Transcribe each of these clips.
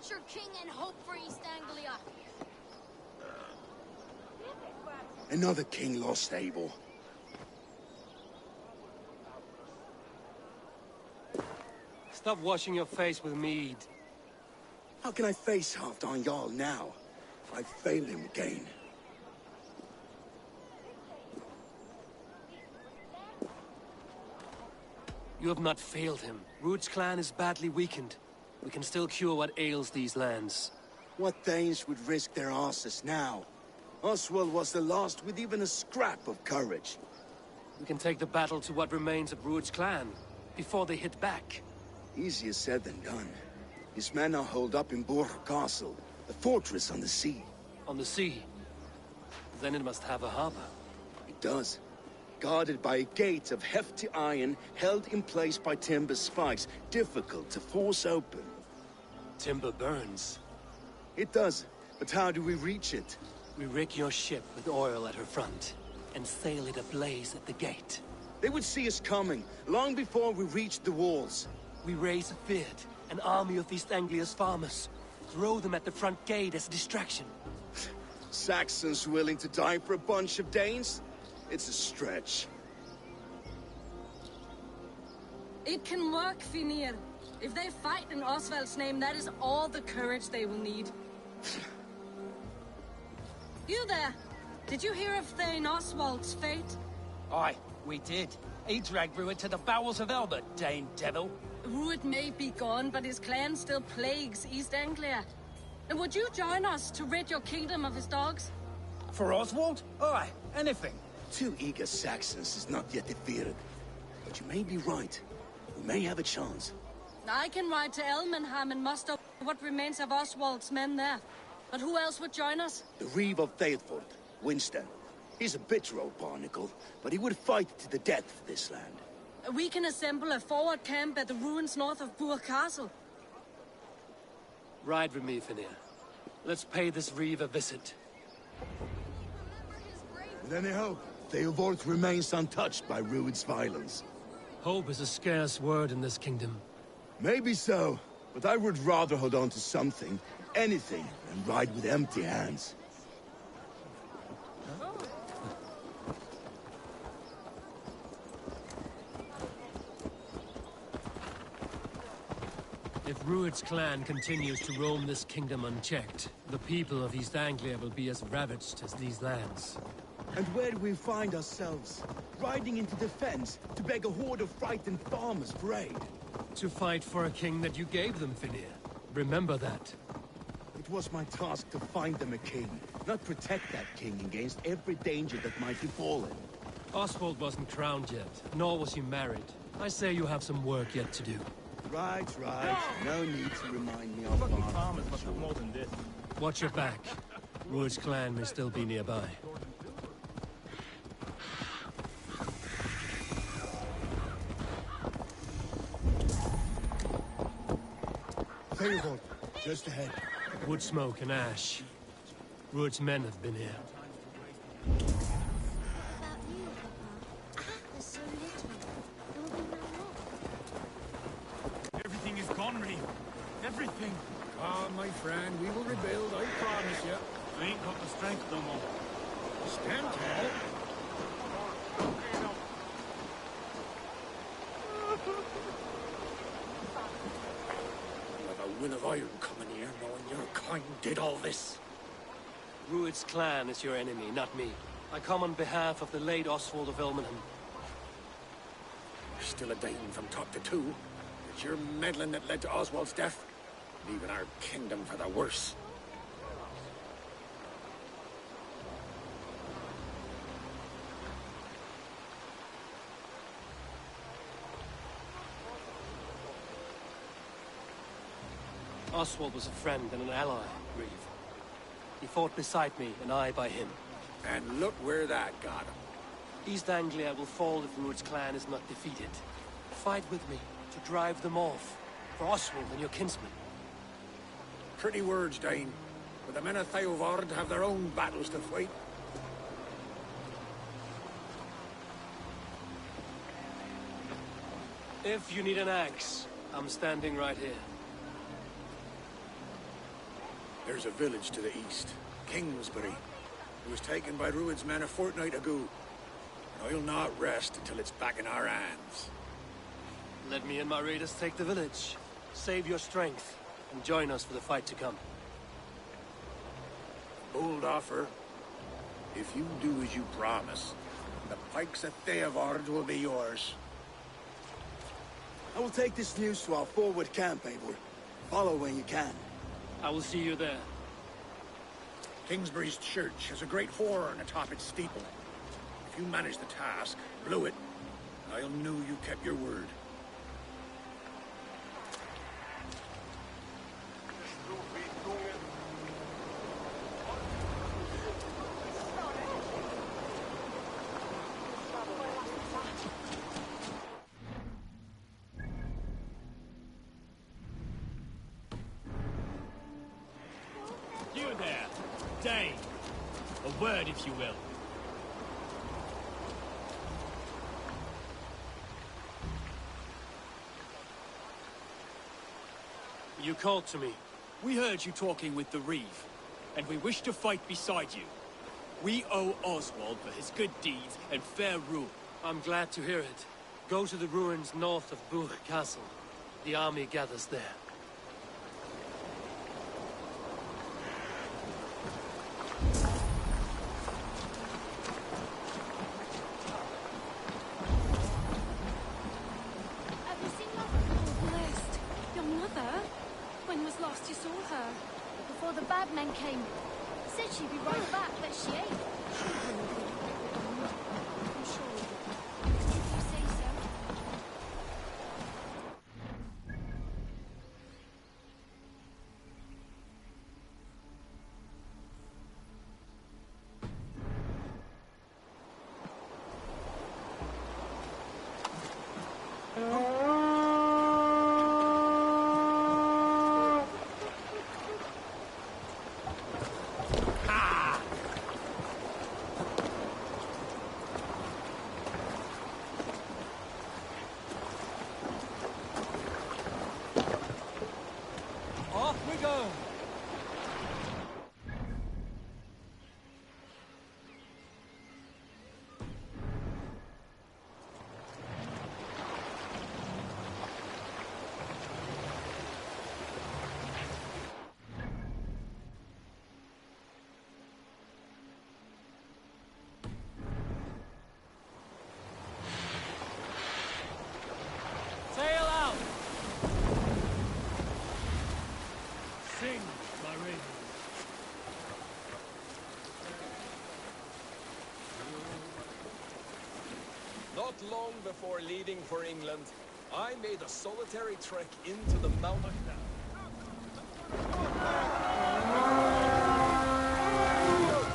support your king and hope for East Anglia. Another king lost, Abel. Stop washing your face with mead. How can I face Halfdan Jarl now? I failed him again. You have not failed him. Ruud's clan is badly weakened. We can still cure what ails these lands. What Danes would risk their asses now? Oswald was the last with even a scrap of courage. We can take the battle to what remains of Ruud's clan, before they hit back. Easier said than done. His men are holed up in Borg Castle, a fortress on the sea. On the sea? Then it must have a harbor. It does. Guarded by a gate of hefty iron, held in place by timber spikes, difficult to force open. Timber burns. It does, but how do we reach it? We rig your ship with oil at her front, and sail it ablaze at the gate. They would see us coming, long before we reached the walls. We raise a feared, an army of East Anglia's farmers. Throw them at the front gate as a distraction. Saxons willing to die for a bunch of Danes? It's a stretch. It can work, Finir. If they fight in Oswald's name, that is all the courage they will need. You there! Did you hear of Thane Oswald's fate? Aye, we did. He dragged Ruud to the bowels of Elbert, Dane devil. Ruud may be gone, but his clan still plagues East Anglia. And would you join us to rid your kingdom of his dogs? For Oswald? Aye, anything. 2 eager Saxons is not yet defeated. But you may be right. We may have a chance. I can ride to Elmenham and muster what remains of Oswald's men there. But who else would join us? The Reeve of Thetford, Winston. He's a bitter old barnacle, but he would fight to the death for this land. We can assemble a forward camp at the ruins north of Burg Castle. Ride with me, Finir. Let's pay this Reeve a visit. With any hope, Theodort remains untouched by Ruud's violence. Hope is a scarce word in this kingdom. Maybe so, but I would rather hold on to something, anything, than ride with empty hands. If Ruud's clan continues to roam this kingdom unchecked, the people of East Anglia will be as ravaged as these lands. And where do we find ourselves? Riding into defense to beg a horde of frightened farmers for aid. To fight for a king that you gave them, Finir. Remember that. It was my task to find them a king, not protect that king against every danger that might befall him. Oswald wasn't crowned yet, nor was he married. I say you have some work yet to do. Right. No need to remind me of Fucking farmers must have more than this. Watch your back. Ruud's clan may still be nearby. Theodort, just ahead. Wood smoke and ash. Ruud's men have been here. About you, Papa. There's so little. There will be none left. Everything is gone, Reeve. Everything. Ah, my friend, we will rebuild, I promise you. I ain't got the strength no more. Stand tall. You have a will of iron coming here, knowing your kind did all this. Ruud's clan is your enemy, not me. I come on behalf of the late Oswald of Elmenham. You're still a Dane from top to two. It's your meddling that led to Oswald's death. Leaving our kingdom for the worse. Oswald was a friend and an ally, Reeve. He fought beside me, and I by him. And look where that got him. East Anglia will fall if Ruud's clan is not defeated. Fight with me to drive them off, for Oswald and your kinsmen. Pretty words, Dane. But the men of Theodord have their own battles to fight. If you need an axe, I'm standing right here. There's a village to the east, Kingsbury. It was taken by Rued's men a fortnight ago. And I'll not rest until it's back in our hands. Let me and my raiders take the village. Save your strength, and join us for the fight to come. Bold offer. If you do as you promise, the pikes at Theavard will be yours. I will take this news to our forward camp, Eivor. Follow when you can. I will see you there. Kingsbury's church has a great horn atop its steeple. If you manage the task, blew it, I'll know you kept your word. You there, Dane. A word, if you will. You called to me. We heard you talking with the Reeve, and we wish to fight beside you. We owe Oswald for his good deeds and fair rule. I'm glad to hear it. Go to the ruins north of Burg Castle. The army gathers there. Have you seen Mother? Blessed. Your mother? When was last you saw her? Before the bad men came. Said she'd be right back, but she ain't. I'm sure. If you say so. Off we go! Sail out! Sing, my raven. Not long before leaving for England, I made a solitary trek into the mountain.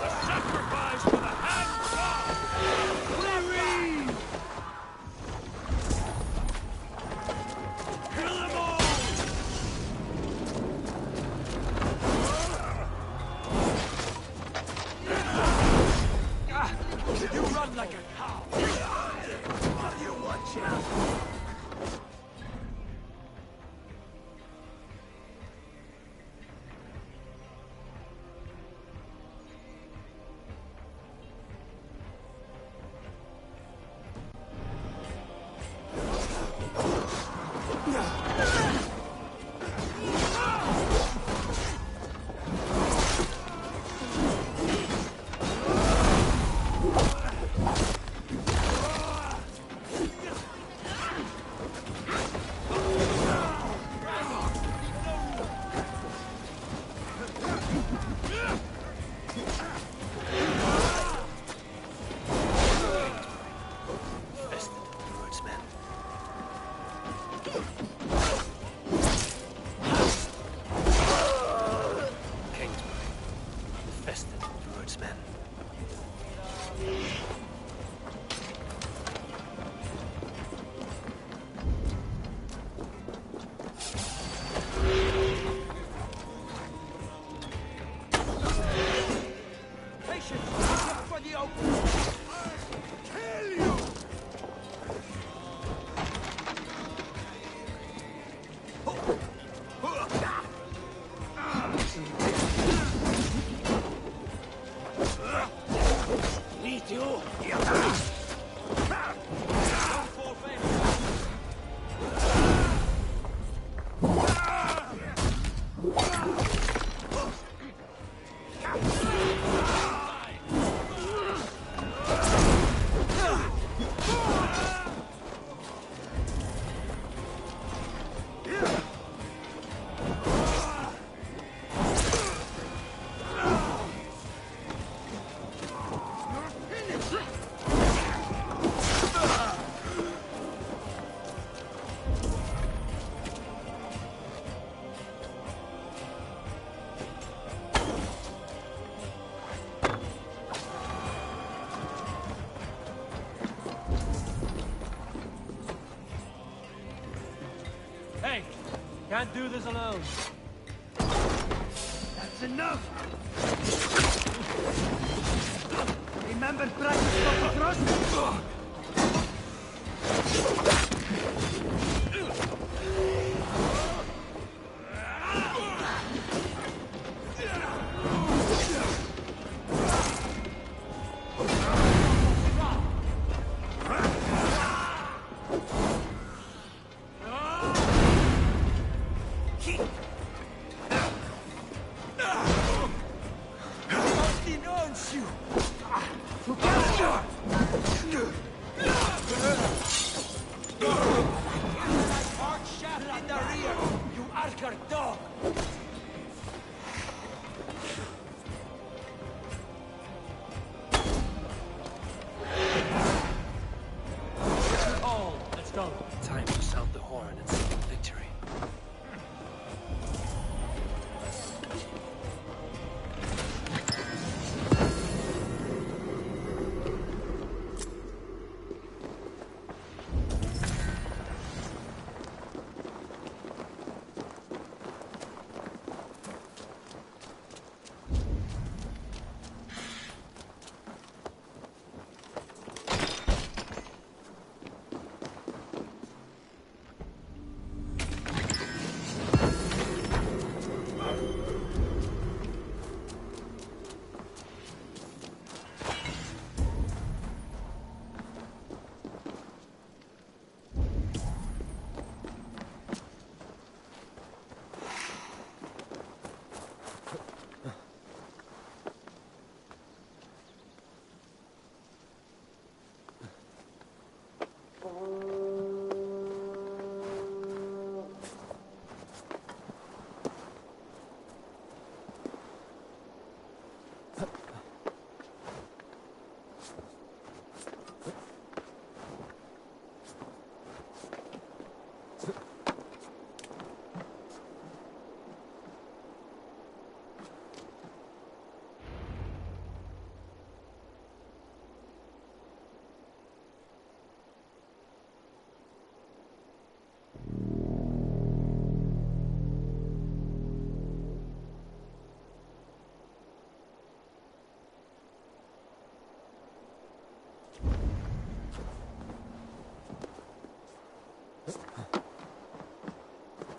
A sacrifice for the hand god! Larry! Kill them all! You run like a cow. What are you watching? Hey, can't do this alone. That's enough! Remember practice of the cross? Time to sound the horn and seal victory.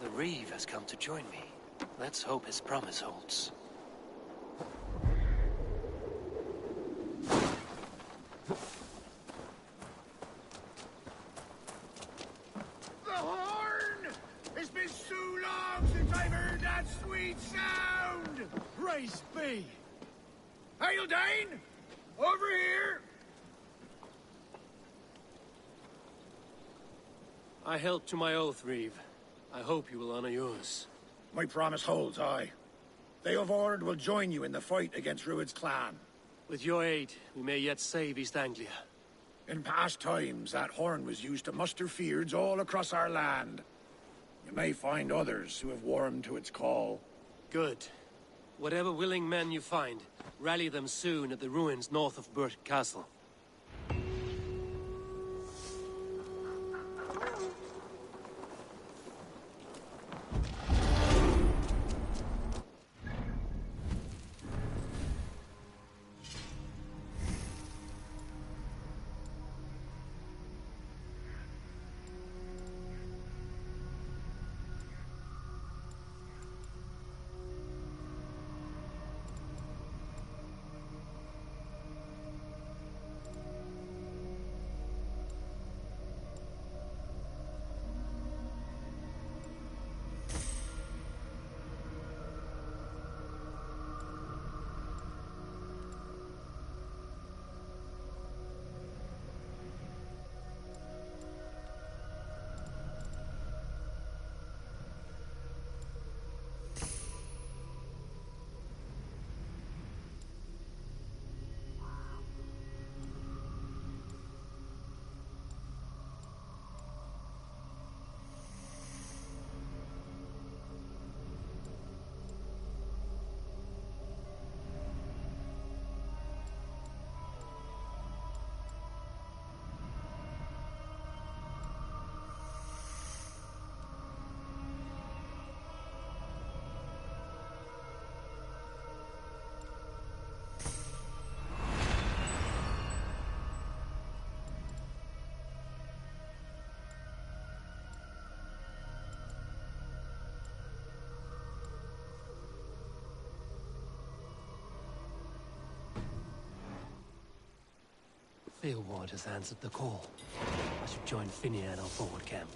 The Reeve has come to join me. Let's hope his promise holds. The horn! It's been so long since I've heard that sweet sound! Praise be! Hail, Dane! Over here! I held to my oath, Reeve. I hope you will honor yours. My promise holds, aye. Theovord will join you in the fight against Rued's clan. With your aid, we may yet save East Anglia. In past times, that horn was used to muster fyrds all across our land. You may find others who have warmed to its call. Good. Whatever willing men you find, rally them soon at the ruins north of Burt Castle. Feelward has answered the call. I should join Finney at our forward camp.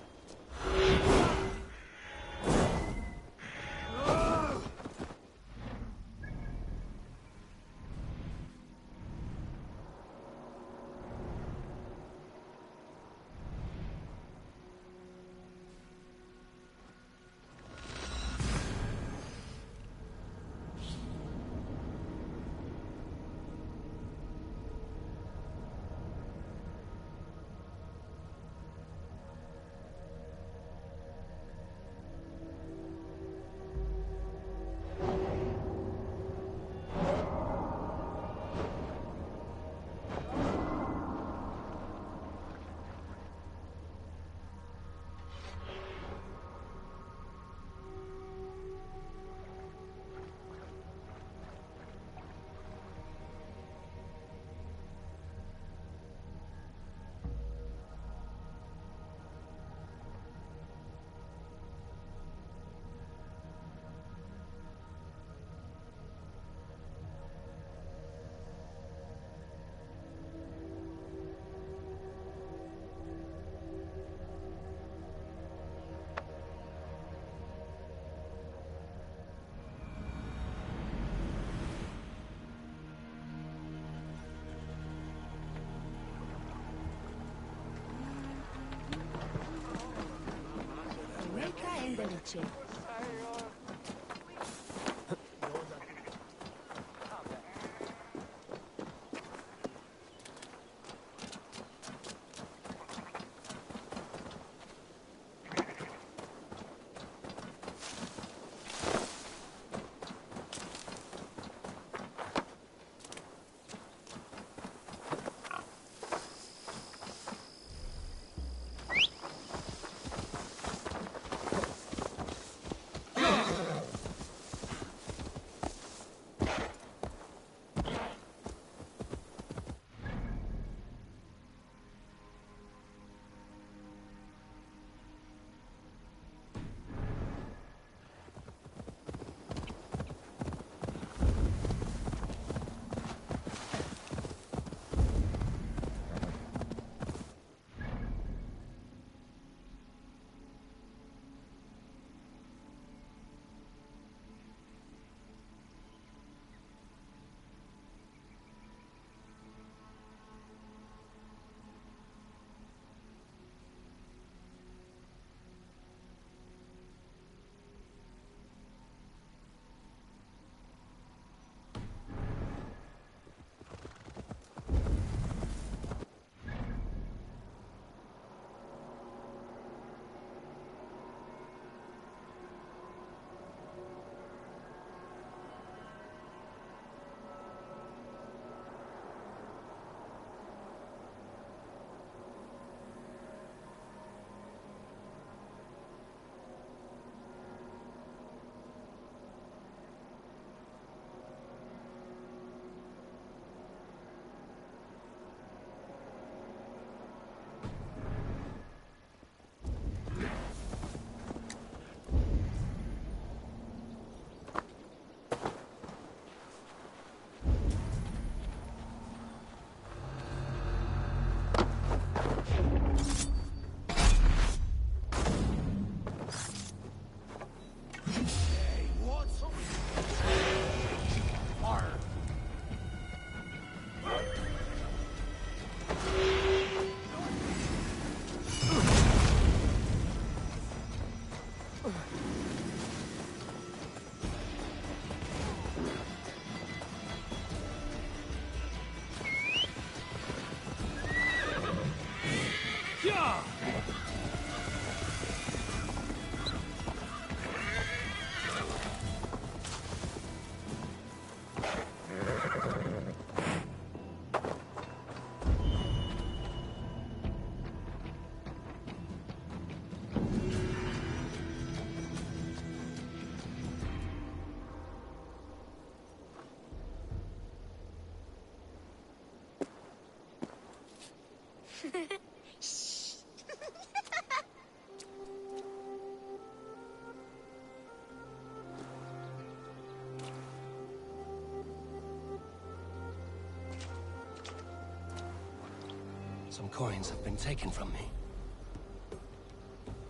Some coins have been taken from me.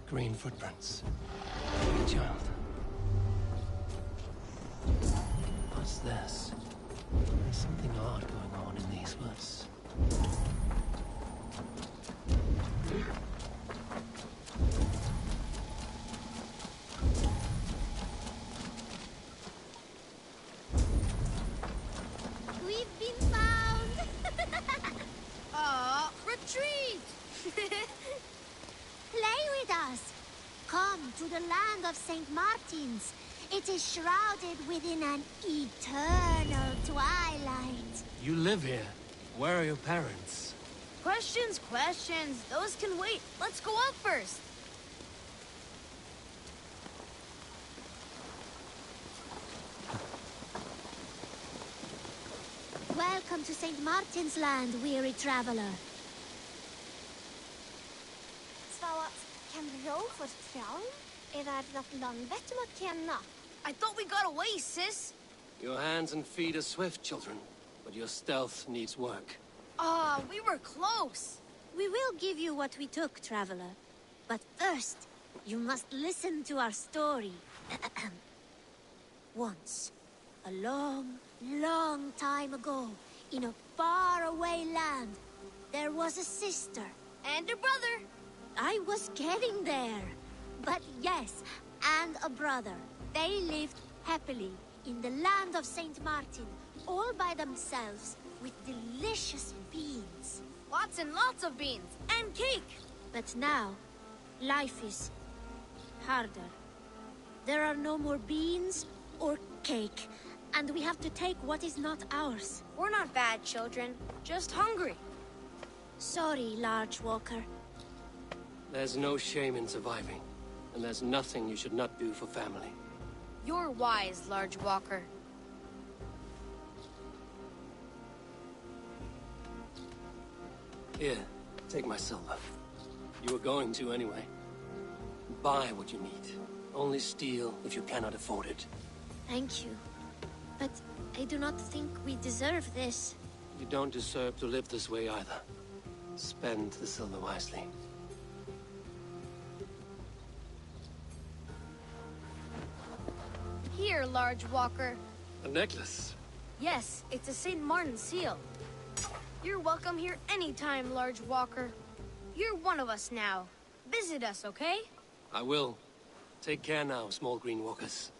Green footprints. A child. What's this? There's something odd going on in these woods. We've been found! Retreat! Play with us! Come to the land of St. Martin's. It is shrouded within an eternal twilight. You live here. Where are your parents? Questions, questions. Those can wait. Let's go up first. Welcome to St. Martin's land, weary traveler. Svaret, kan bro fortrouwen? Världen att landet mot känna. I thought we got away, sis. Your hands and feet are swift, children, but your stealth needs work. We were close. We will give you what we took, traveler. But first, you must listen to our story. Once, a long, long time ago, in a faraway land, there was a sister. And a brother. I was getting there. But yes, and a brother. They lived happily in the land of St. Martin, all by themselves, with delicious beans. Lots and lots of beans. And cake. But now, life is harder. There are no more beans or cake, and we have to take what is not ours. We're not bad children, just hungry. Sorry, Large Walker. There's no shame in surviving, and there's nothing you should not do for family. You're wise, Large Walker. Here, take my silver. You were going to anyway. Buy what you need. Only steal if you cannot afford it. Thank you. But I do not think we deserve this. You don't deserve to live this way either. Spend the silver wisely. Here, Large Walker. A necklace? Yes, it's a St. Martin seal. You're welcome here anytime, Large Walker. You're one of us now. Visit us, okay? I will. Take care now, small green walkers.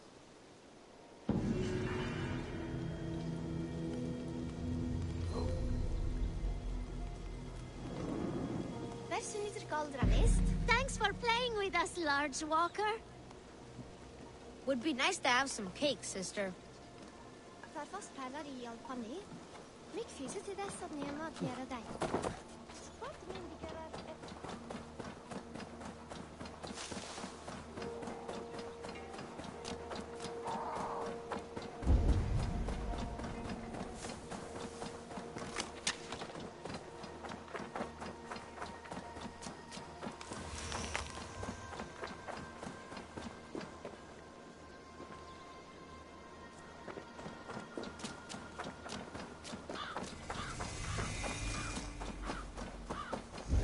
Thanks for playing with us, Large Walker. Would be nice to have some cake, sister. I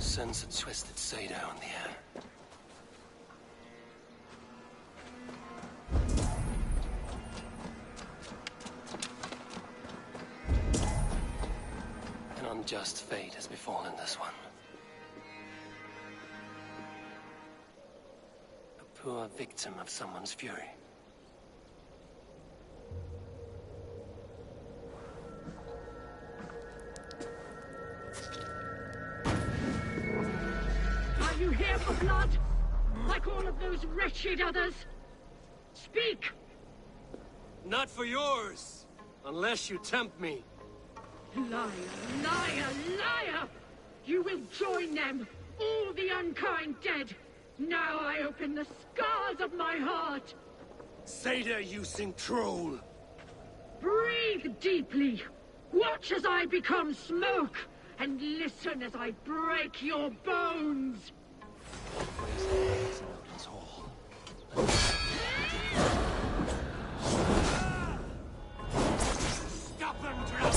sense a twisted Seder on the air. An unjust fate has befallen this one. A poor victim of someone's fury. Are you here for blood? Like all of those wretched others? Speak! Not for yours, unless you tempt me. Liar, liar, liar! You will join them, all the unkind dead. Now I open the scars of my heart. Seder using troll. Breathe deeply. Watch as I become smoke, and listen as I break your bones. Stop them, Dragon!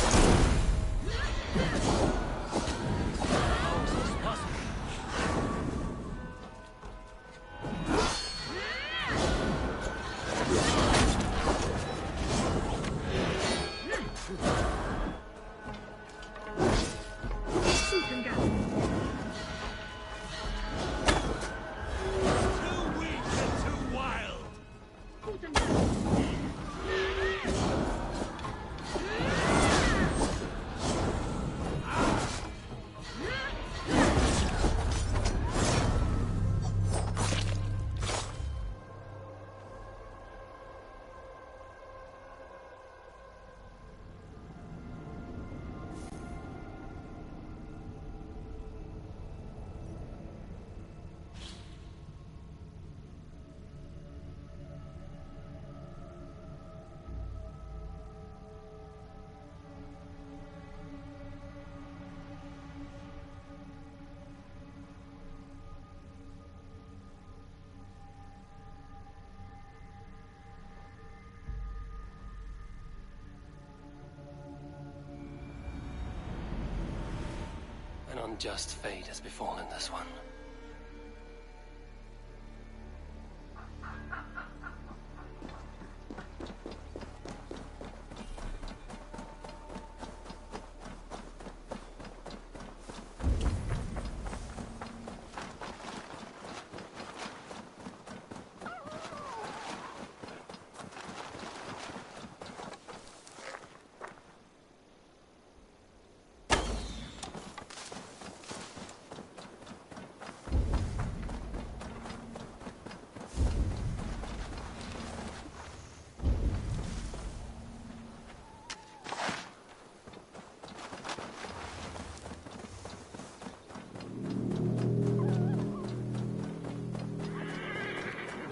Unjust fate has befallen this one.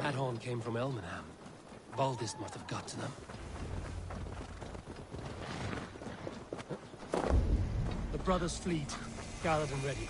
That horn came from Elmenham. Valdis must have got to them. The brothers' fleet, gathered and ready.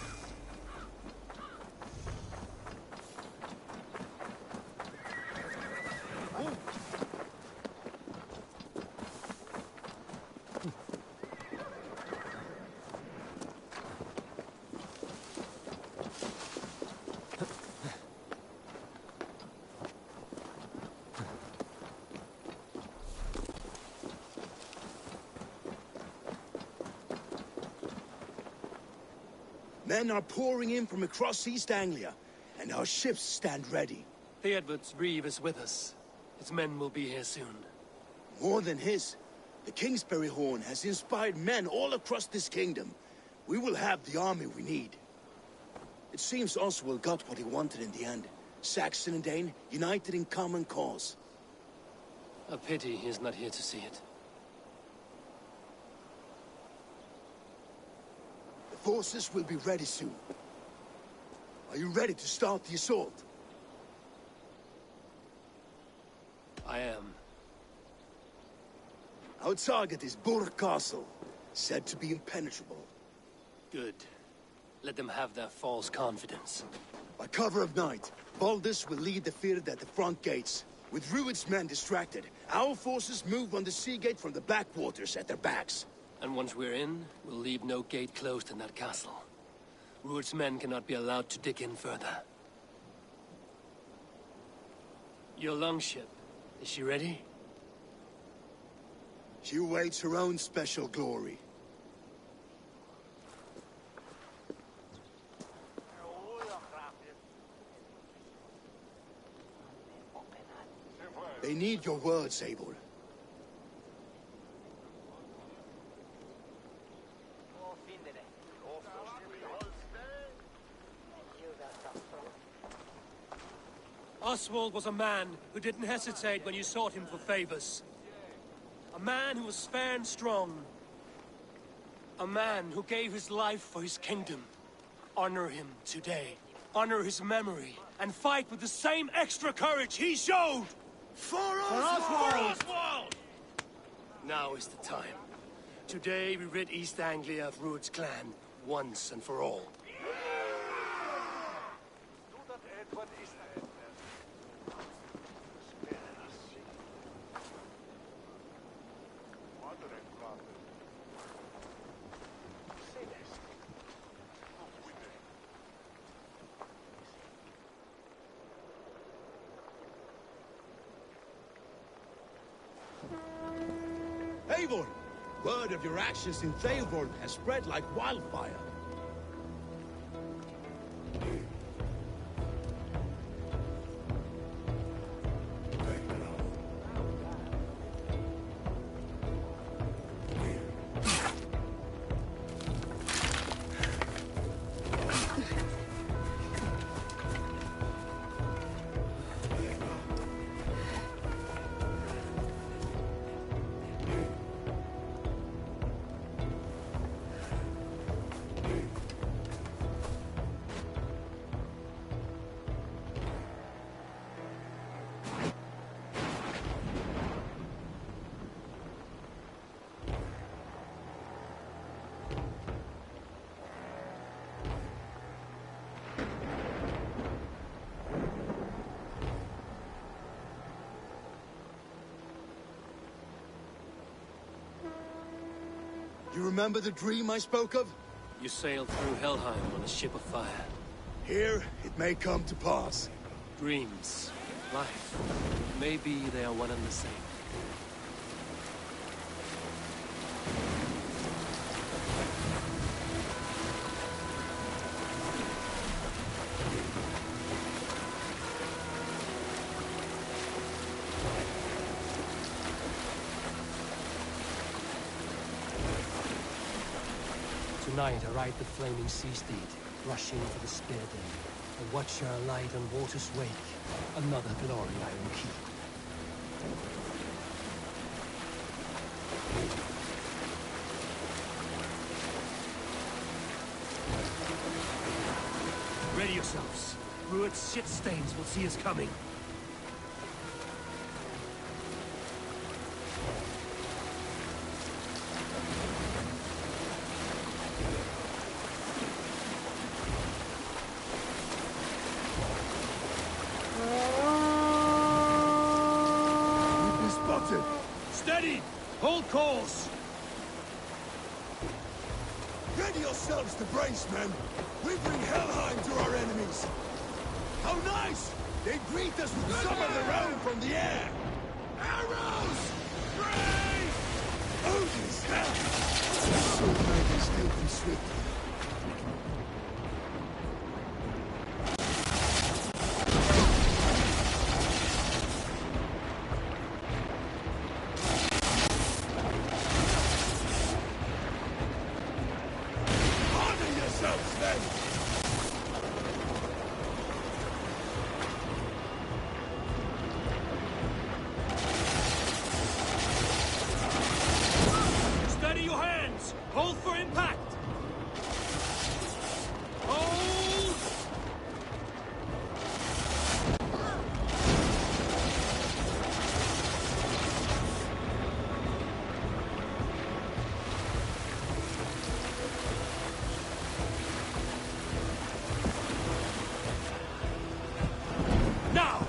Men are pouring in from across East Anglia, and our ships stand ready. Theodward's reeve is with us. His men will be here soon. More than his. The Kingsbury Horn has inspired men all across this kingdom. We will have the army we need. It seems Oswald got what he wanted in the end. Saxon and Dane united in common cause. A pity he's not here to see it. The forces will be ready soon. Are you ready to start the assault? I am. Our target is Burg Castle, said to be impenetrable. Good. Let them have their false confidence. By cover of night, Valdis will lead the field at the front gates. With Rued's men distracted, our forces move on the sea gate from the backwaters at their backs. And once we're in, we'll leave no gate closed in that castle. Rued's men cannot be allowed to dig in further. Your longship, is she ready? She awaits her own special glory. They need your words, Eivor. Oswald was a man who didn't hesitate when you sought him for favors. A man who was fair and strong. A man who gave his life for his kingdom. Honor him today. Honor his memory. And fight with the same extra courage he showed! For Oswald! Now is the time. Today we rid East Anglia of Rued's clan, once and for all. Eivor! Word of your actions in Theilborg has spread like wildfire. You remember the dream I spoke of? You sailed through Helheim on a ship of fire. Here, it may come to pass. Dreams, life, maybe they are one and the same. Tonight I ride the flaming sea steed, rushing for the spear den, and watch her light on water's wake, another glory I will keep. Ready yourselves. Rued's shit stains will see us coming. Steady! Hold course! Ready yourselves to brace, men! We bring Helheim to our enemies! How nice! They greet us with some of their own from the air! Arrows! Brace! Odin's hell! Soon may they stay them swiftly. Steady your hands! Hold for impact! Hold! Now!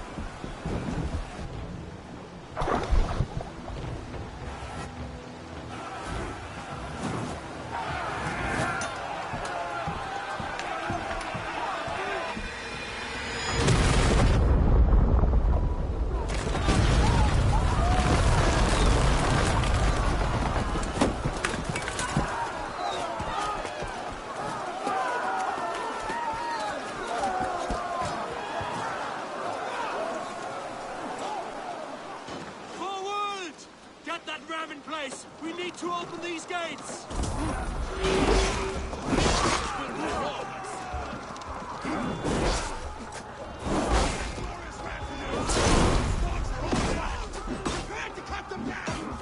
Forward! Get that ram in place! We need to open these gates! Prepare to cut them down!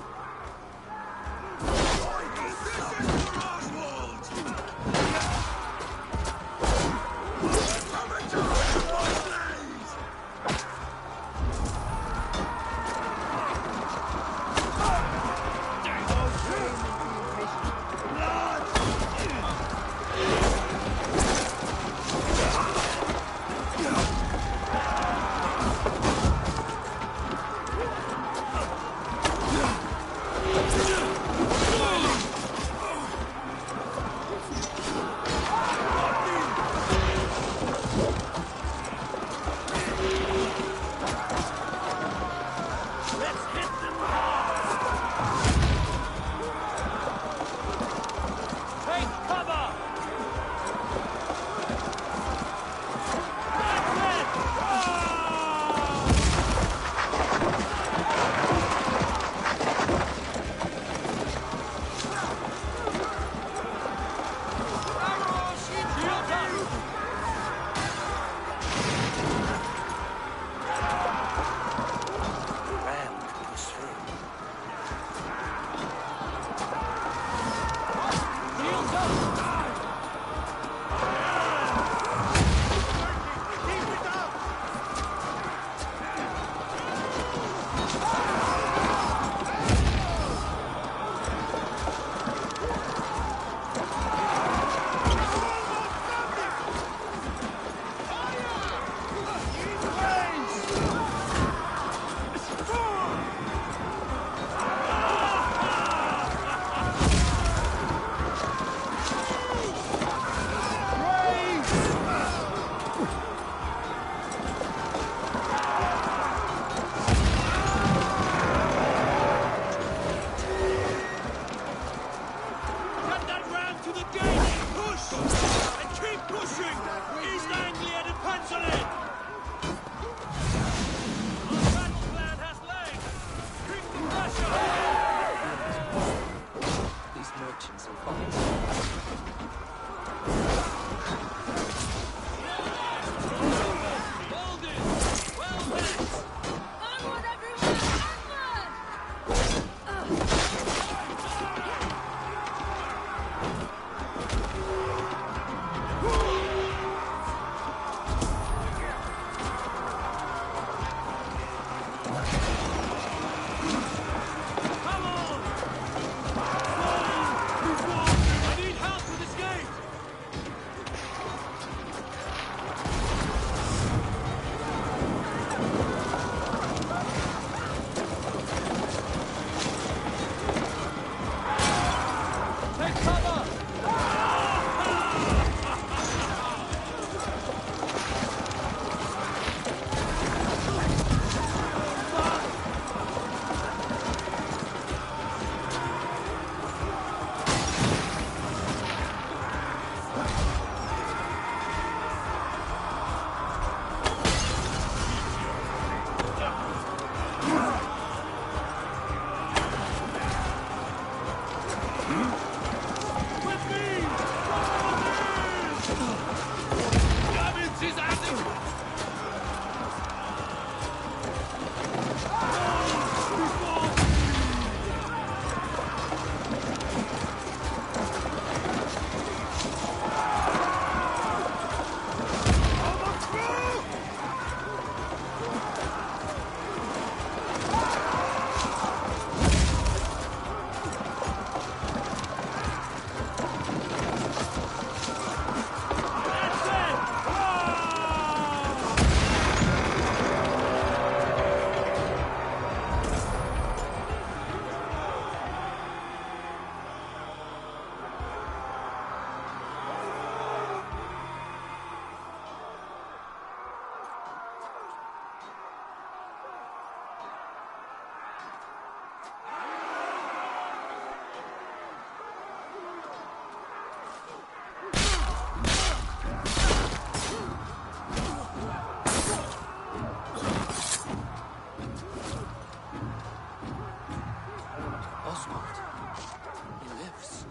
He lives.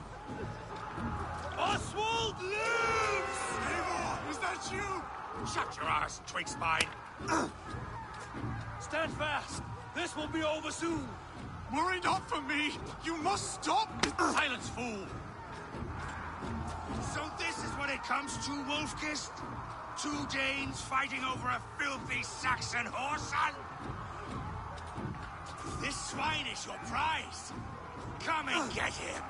Oswald lives! Eivor, is that you? Shut your arse, twig spine. Stand fast! This will be over soon! Worry not for me! You must stop! Silence, fool! So this is what it comes to, Wolfkist? Two Danes fighting over a filthy Saxon whoreson? This swine is your prize! Come and get him!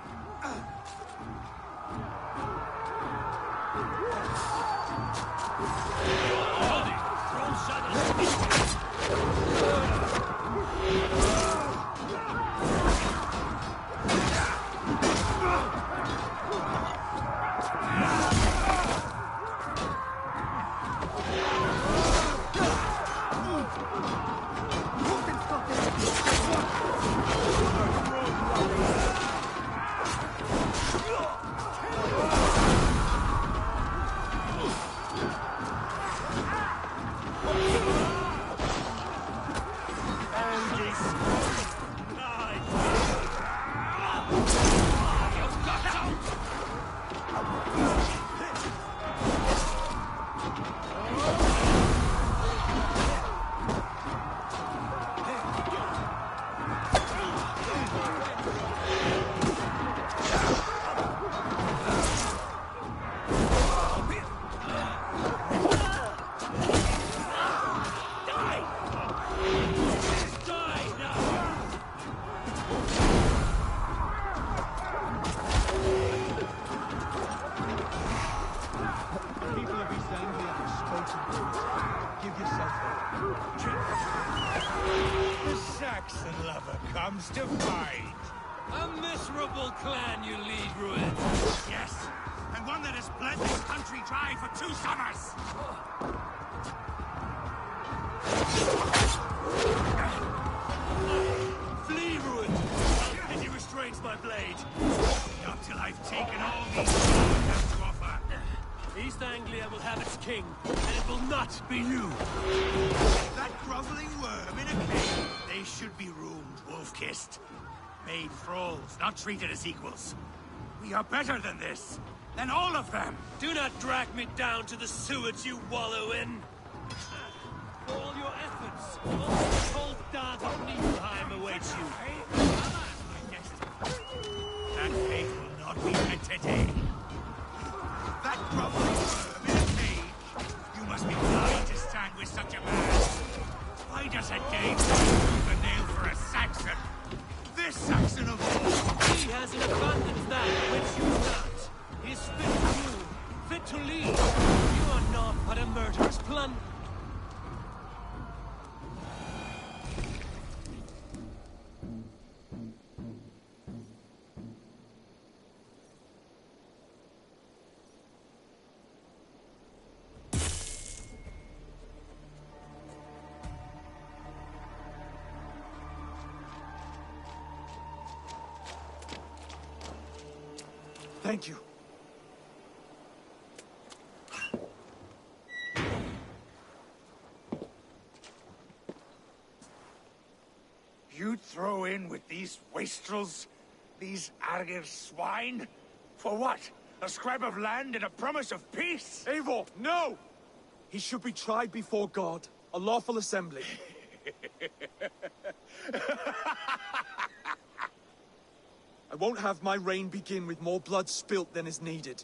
Comes to fight. A miserable clan you lead, Ruin. Yes, and one that has bled this country dry for 2 summers. Flee, Ruin! I'll pity restrains my blade. Not till I've taken all these things have to offer. East Anglia will have its king, and it will not be you. That groveling worm in a cave. They should be roomed, wolf-kissed. Made thralls, not treated as equals. We are better than this. Than all of them. Do not drag me down to the sewage you wallow in. For all your efforts, only the cold dart of Niflheim awaits you. That fate will not be met today. That groveling worm in a cage. You must be blind to stand with such a man. Why does a Dane move a nail for a Saxon? This Saxon of all. He has in abundance that which you not. He is fit to rule, fit to lead. You are not but a murderous plunder. Thank you. You'd throw in with these wastrels? These Argir swine? For what? A scrap of land and a promise of peace? Eivor, no! He should be tried before God. A lawful assembly. I won't have my reign begin with more blood spilt than is needed.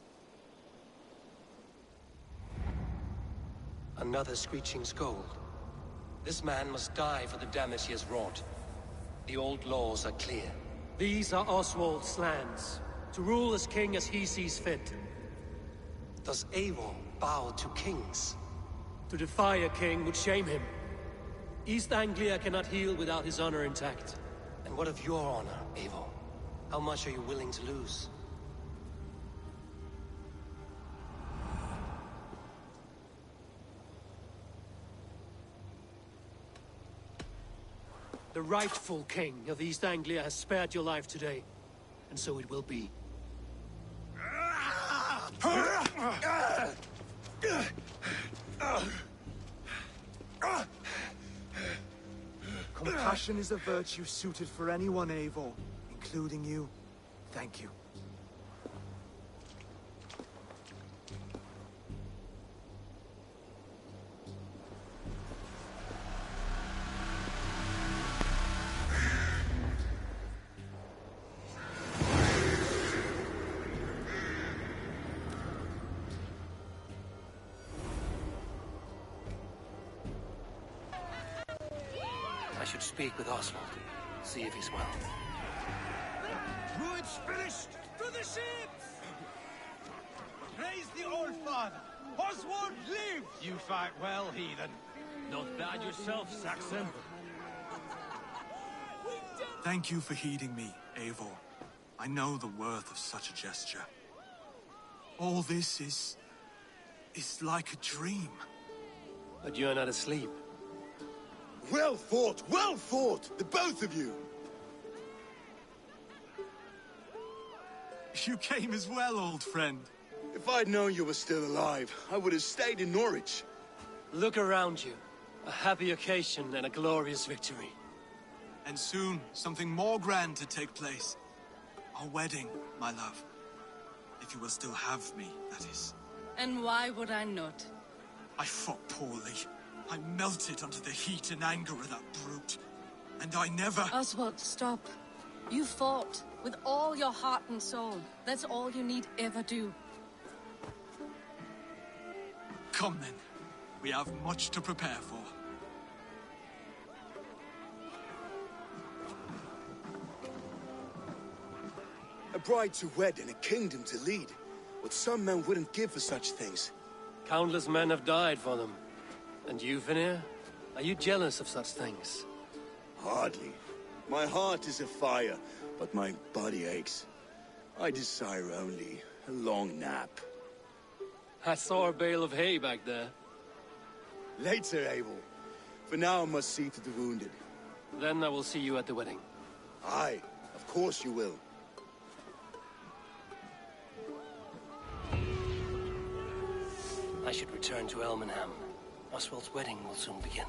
Another screeching scold. This man must die for the damage he has wrought. The old laws are clear. These are Oswald's lands, to rule as king as he sees fit. Does Eivor bow to kings? To defy a king would shame him. East Anglia cannot heal without his honor intact. And what of your honor, Eivor? How much are you willing to lose? The rightful king of East Anglia has spared your life today, and so it will be. Compassion is a virtue suited for anyone, Eivor, including you. Thank you. I should speak with Oswald. See if he's well. Druid's finished! To the ships! Praise the Old Father! Oswald lives! You fight well, heathen. Not bad yourself, Saxon. Thank you for heeding me, Eivor. I know the worth of such a gesture. All this is like a dream. But you're not asleep. Well fought, the both of you! You came as well, old friend. If I'd known you were still alive, I would have stayed in Norwich. Look around you. A happy occasion and a glorious victory. And soon, something more grand to take place. Our wedding, my love. If you will still have me, that is. And why would I not? I fought poorly. I melted under the heat and anger of that brute. And I never... Oswald, stop. You fought with all your heart and soul. That's all you need ever do. Come then. We have much to prepare for. A bride to wed and a kingdom to lead. What some men wouldn't give for such things. Countless men have died for them. And you, Vanir? Are you jealous of such things? Hardly. My heart is afire, but my body aches. I desire only a long nap. I saw a bale of hay back there. Later, Abel. For now, I must see to the wounded. Then I will see you at the wedding. Aye, of course you will. I should return to Elmenham. Oswald's wedding will soon begin.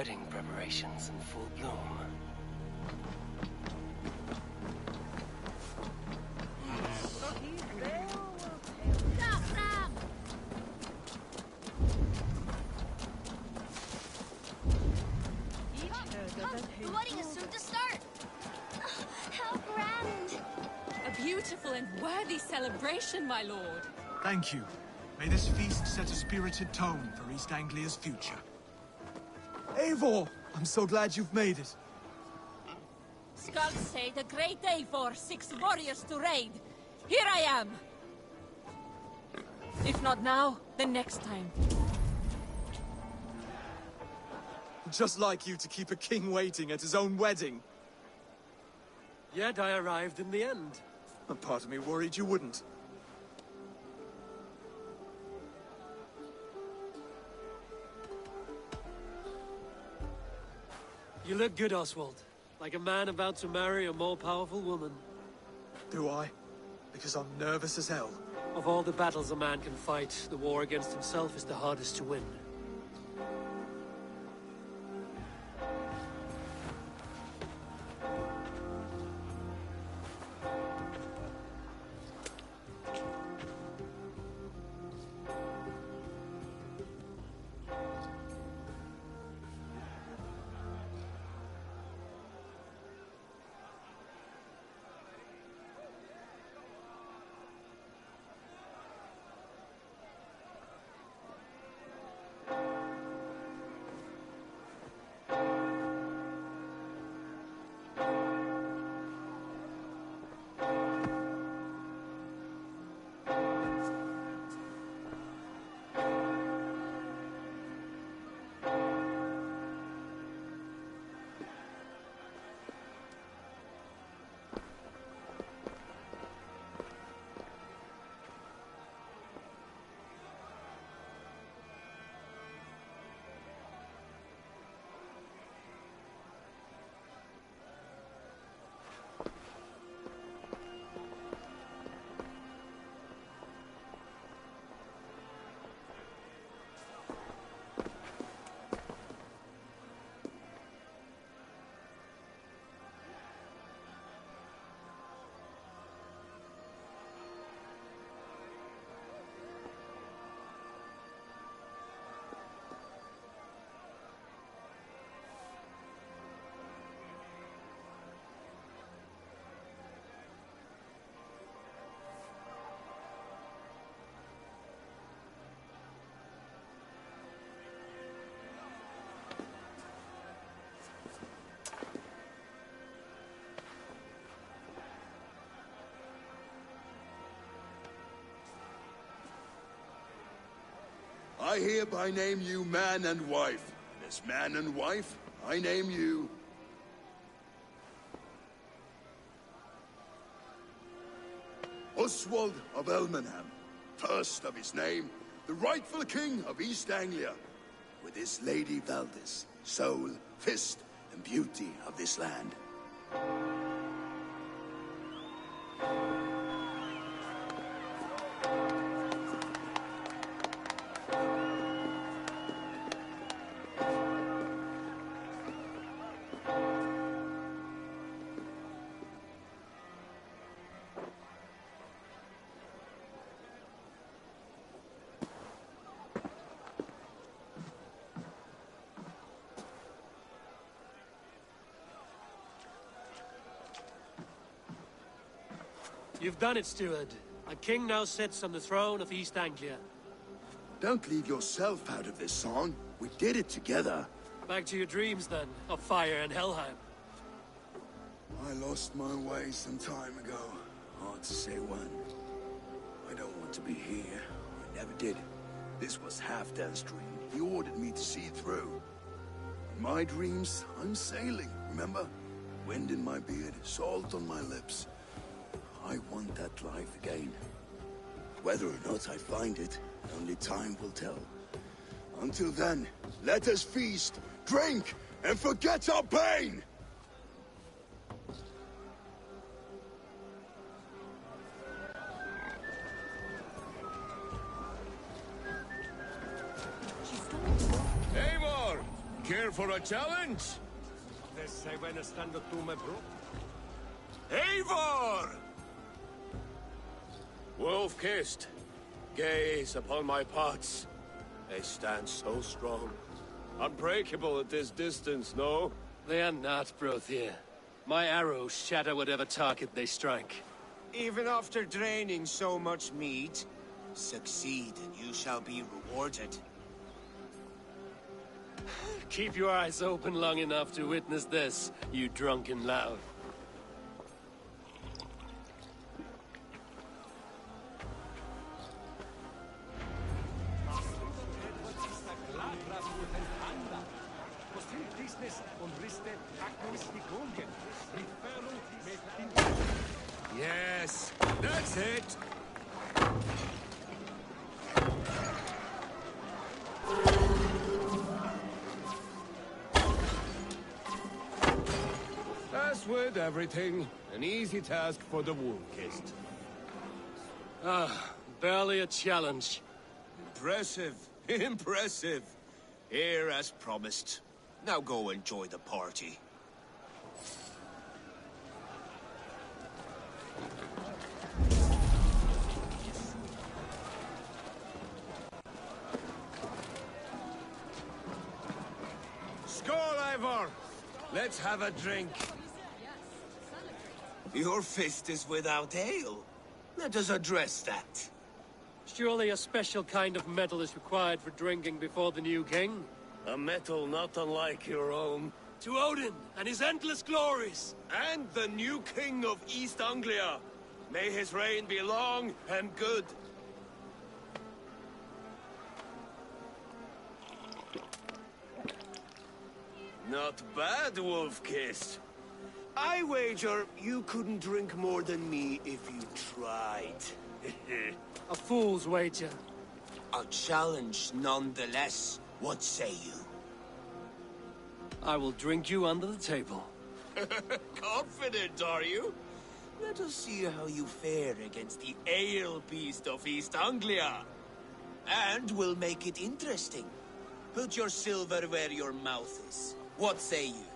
wedding preparations in full bloom. The wedding is soon to start! How grand! A beautiful and worthy celebration, my lord. Thank you. May this feast set a spirited tone for East Anglia's future. Eivor! I'm so glad you've made it. Skulls say the great Eivor seeks warriors to raid. Here I am! If not now, then next time. Just like you to keep a king waiting at his own wedding. Yet I arrived in the end. A part of me worried you wouldn't. You look good, Oswald. Like a man about to marry a more powerful woman. Do I? Because I'm nervous as hell. Of all the battles a man can fight, the war against himself is the hardest to win. I hereby name you man and wife. And as man and wife, I name you... Oswald of Elmenham, first of his name, the rightful king of East Anglia, with his lady Valdis, soul, fist, and beauty of this land. You've done it, steward. A king now sits on the throne of East Anglia. Don't leave yourself out of this song. We did it together. Back to your dreams, then, of fire and Helheim. I lost my way some time ago. Hard to say when. I don't want to be here. I never did. This was Halfdan's dream. He ordered me to see through. In my dreams, I'm sailing, remember? Wind in my beard, salt on my lips. I want that life again. Whether or not I find it, only time will tell. Until then, let us feast, drink, and forget our pain! Eivor, care for a challenge? Eivor! Wolf-kissed, gaze upon my pots. They stand so strong. Unbreakable at this distance, no? They are not, Brothier. My arrows shatter whatever target they strike. Even after draining so much meat, succeed and you shall be rewarded. Keep your eyes open long enough to witness this, you drunken lout. Yes, that's it. As with everything, an easy task for the Wolf-kissed. Ah, barely a challenge. Impressive, impressive. Here as promised. Now go enjoy the party. Skål, Eivor! Let's have a drink. Your fist is without ale. Let us address that. Surely a special kind of metal is required for drinking before the new king? A metal not unlike your own. To Odin and his endless glories! And the new king of East Anglia. May his reign be long and good. Not bad, Wolf-kissed. I wager you couldn't drink more than me if you tried. A fool's wager. A challenge nonetheless. What say you? I will drink you under the table. Confident, are you? Let us see how you fare against the ale beast of East Anglia. And we'll make it interesting. Put your silver where your mouth is. What say you?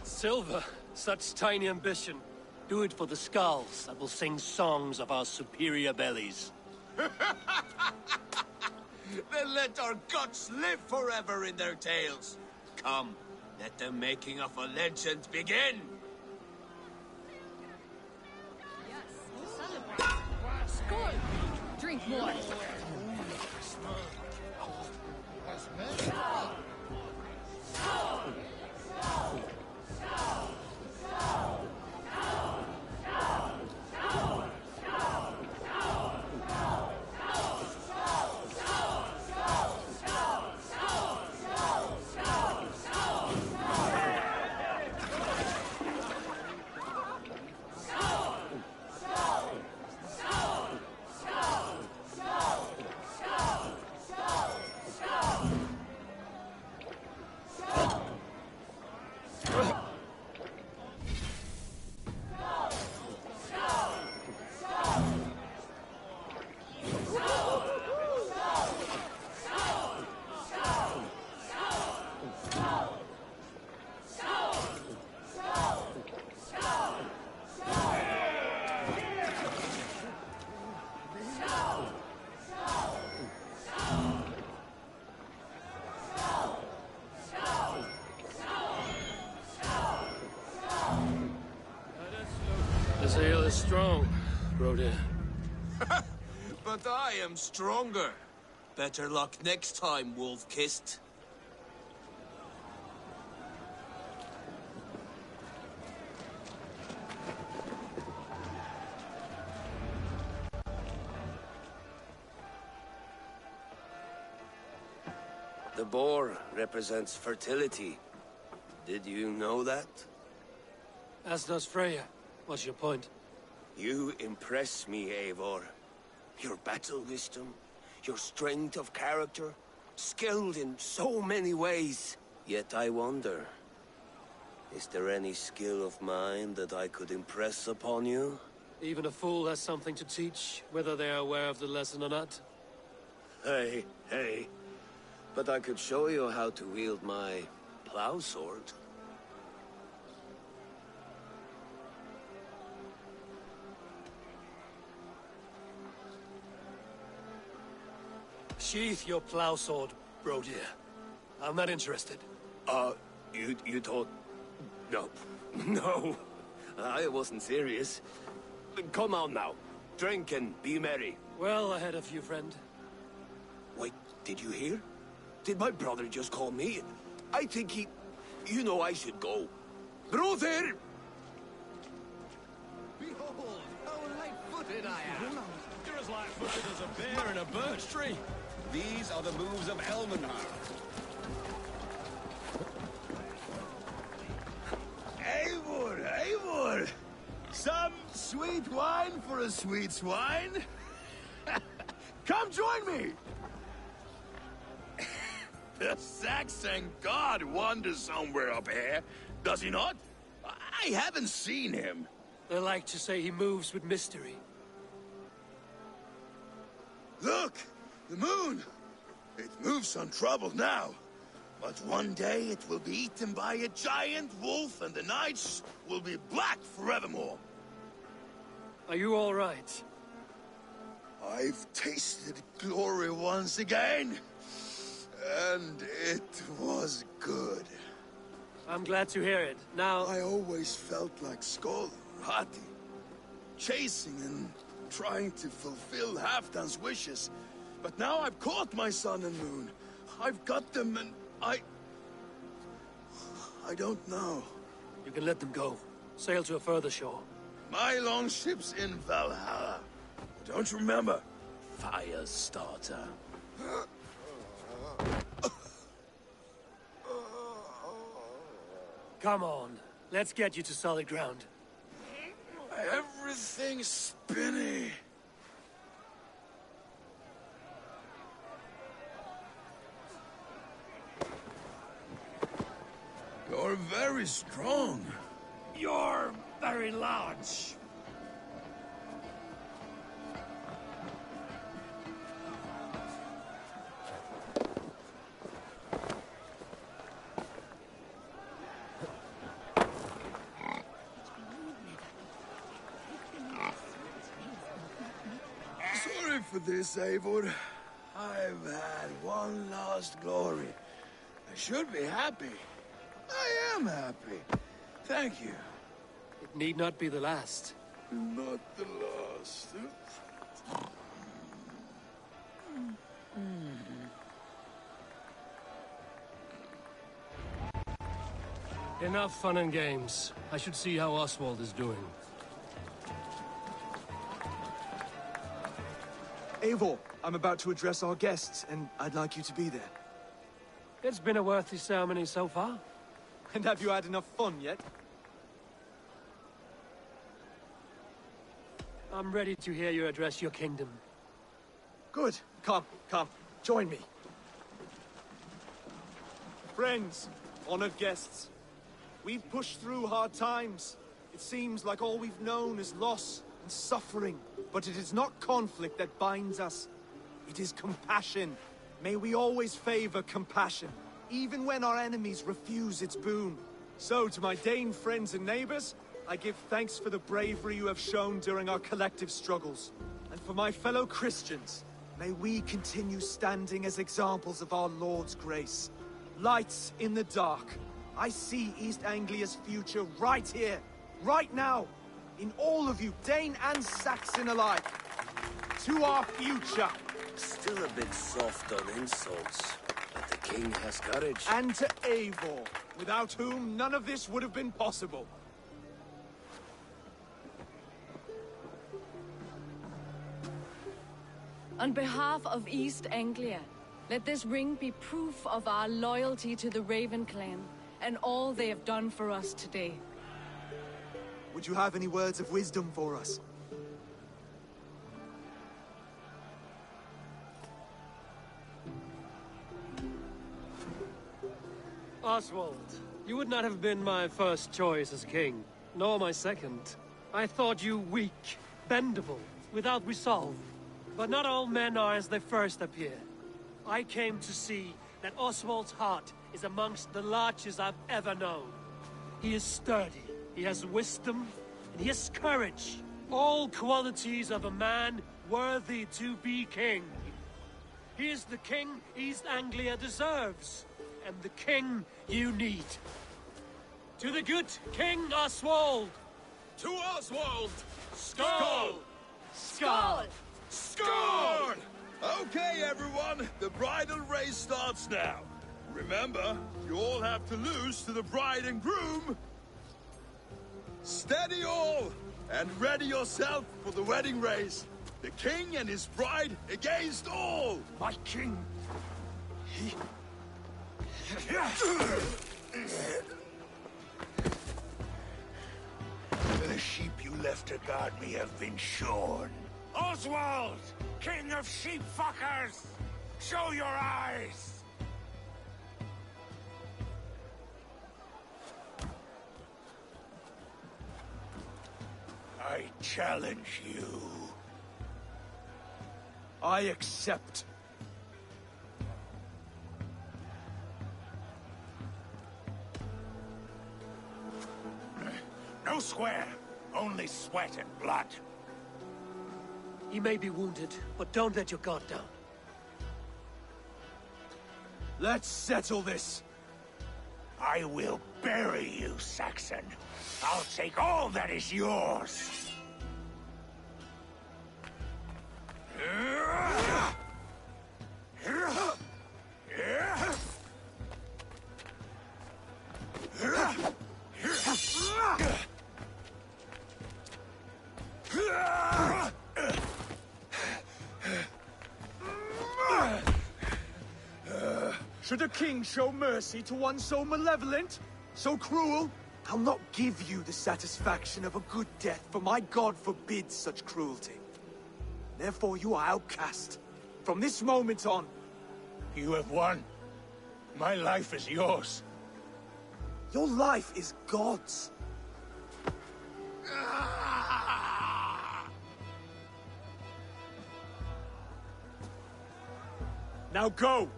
Silver, such tiny ambition. Do it for the skulls that will sing songs of our superior bellies. Then let our guts live forever in their tails. Come, let the making of a legend begin. Skål! Drink more. This ale is strong, Brody. But I am stronger. Better luck next time, Wolf-kissed. The boar represents fertility. Did you know that? As does Freya. What's your point? You impress me, Eivor. Your battle wisdom, your strength of character, skilled in so many ways. Yet I wonder, is there any skill of mine that I could impress upon you? Even a fool has something to teach, whether they are aware of the lesson or not. Hey, hey. But I could show you how to wield my plow sword. Sheath your plow sword, bro dear. I'm not interested. You thought... No. No. I wasn't serious. Come on now. Drink and be merry. Well ahead of you, friend. Wait, did you hear? Did my brother just call me? I think he... You know I should go. Brother! Behold, how light-footed I am. You're as light-footed as a bear in a birch tree. These are the moves of Elmenhar. Eivor, Eivor! Some sweet wine for a sweet swine? Come join me! The Saxon god wanders somewhere up here, does he not? I haven't seen him. They like to say he moves with mystery. Look! The moon! It moves untroubled now. But one day it will be eaten by a giant wolf and the nights will be black forevermore. Are you all right? I've tasted glory once again. And it was good. I'm glad to hear it. Now... I always felt like Skoll Rati. Chasing and trying to fulfill Halfdan's wishes. But now I've caught my sun and moon. I've got them and I don't know. You can let them go. Sail to a further shore. My longship's in Valhalla. Don't you remember? Fire starter. Come on. Let's get you to solid ground. Everything's spinny. You're very strong. You're very large. Sorry for this, Eivor. I've had one last glory. I should be happy. I am happy. Thank you. It need not be the last. Not the last. Enough fun and games. I should see how Oswald is doing. Eivor, I'm about to address our guests, and I'd like you to be there. It's been a worthy ceremony so far. And have you had enough fun yet? I'm ready to hear you address your kingdom. Good. Come, join me. Friends, honored guests, we've pushed through hard times. It seems like all we've known is loss and suffering. But it is not conflict that binds us. It is compassion. May we always favor compassion, even when our enemies refuse its boon. So, to my Dane friends and neighbors, I give thanks for the bravery you have shown during our collective struggles. And for my fellow Christians, may we continue standing as examples of our Lord's grace. Lights in the dark. I see East Anglia's future right here, right now, in all of you, Dane and Saxon alike. To our future. Still a bit soft on insults, but the king has courage. And to Eivor, without whom none of this would have been possible. On behalf of East Anglia, let this ring be proof of our loyalty to the Raven clan and all they have done for us today. Would you have any words of wisdom for us? Oswald, you would not have been my first choice as king, nor my second. I thought you weak, expendable, without resolve. But not all men are as they first appear. I came to see that Oswald's heart is amongst the largest I've ever known. He is sturdy, he has wisdom, and he has courage. All qualities of a man worthy to be king. He is the king East Anglia deserves, and the king you need. To the good King Oswald! To Oswald! Skull! Skull! Score! Okay, everyone, the bridal race starts now. Remember, you all have to lose to the bride and groom. Steady all, and ready yourself for the wedding race. The king and his bride against all! My king! The sheep you left to guard me have been shorn. Oswald! King of sheep fuckers! Show your eyes! I challenge you. I accept. No square, only sweat and blood. He may be wounded, but don't let your guard down. Let's settle this. I will bury you, Saxon. I'll take all that is yours. Should a king show mercy to one so malevolent, so cruel? I'll not give you the satisfaction of a good death, for my god forbids such cruelty. Therefore you are outcast. From this moment on. You have won. My life is yours. Your life is God's. Now go!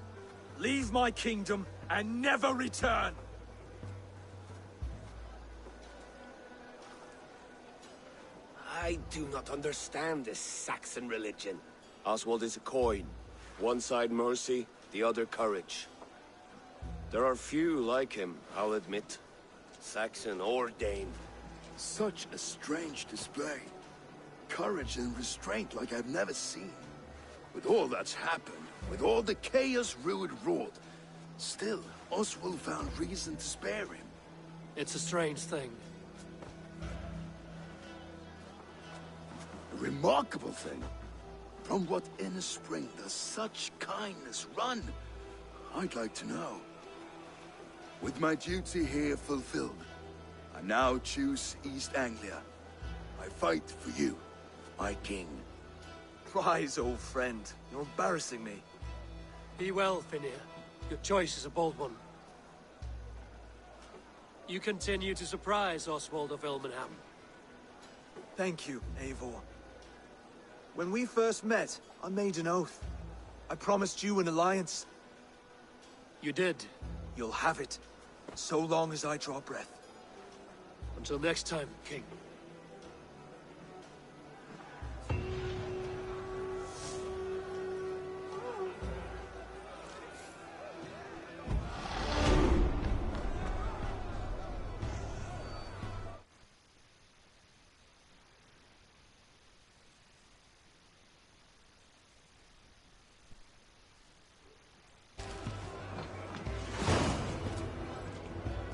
Leave my kingdom and never return! I do not understand this Saxon religion. Oswald is a coin. One side mercy, the other courage. There are few like him, I'll admit. Saxon or Dane. Such a strange display. Courage and restraint like I've never seen. With all that's happened, with all the chaos Rued wrought, still, Oswald found reason to spare him. It's a strange thing. A remarkable thing. From what inner spring does such kindness run? I'd like to know. With my duty here fulfilled, I now choose East Anglia. I fight for you, my king. Rise, old friend. You're embarrassing me. Be well, Finir. Your choice is a bold one. You continue to surprise Oswald of Ilmenham. Thank you, Eivor. When we first met, I made an oath. I promised you an alliance. You did. You'll have it, so long as I draw breath. Until next time, King.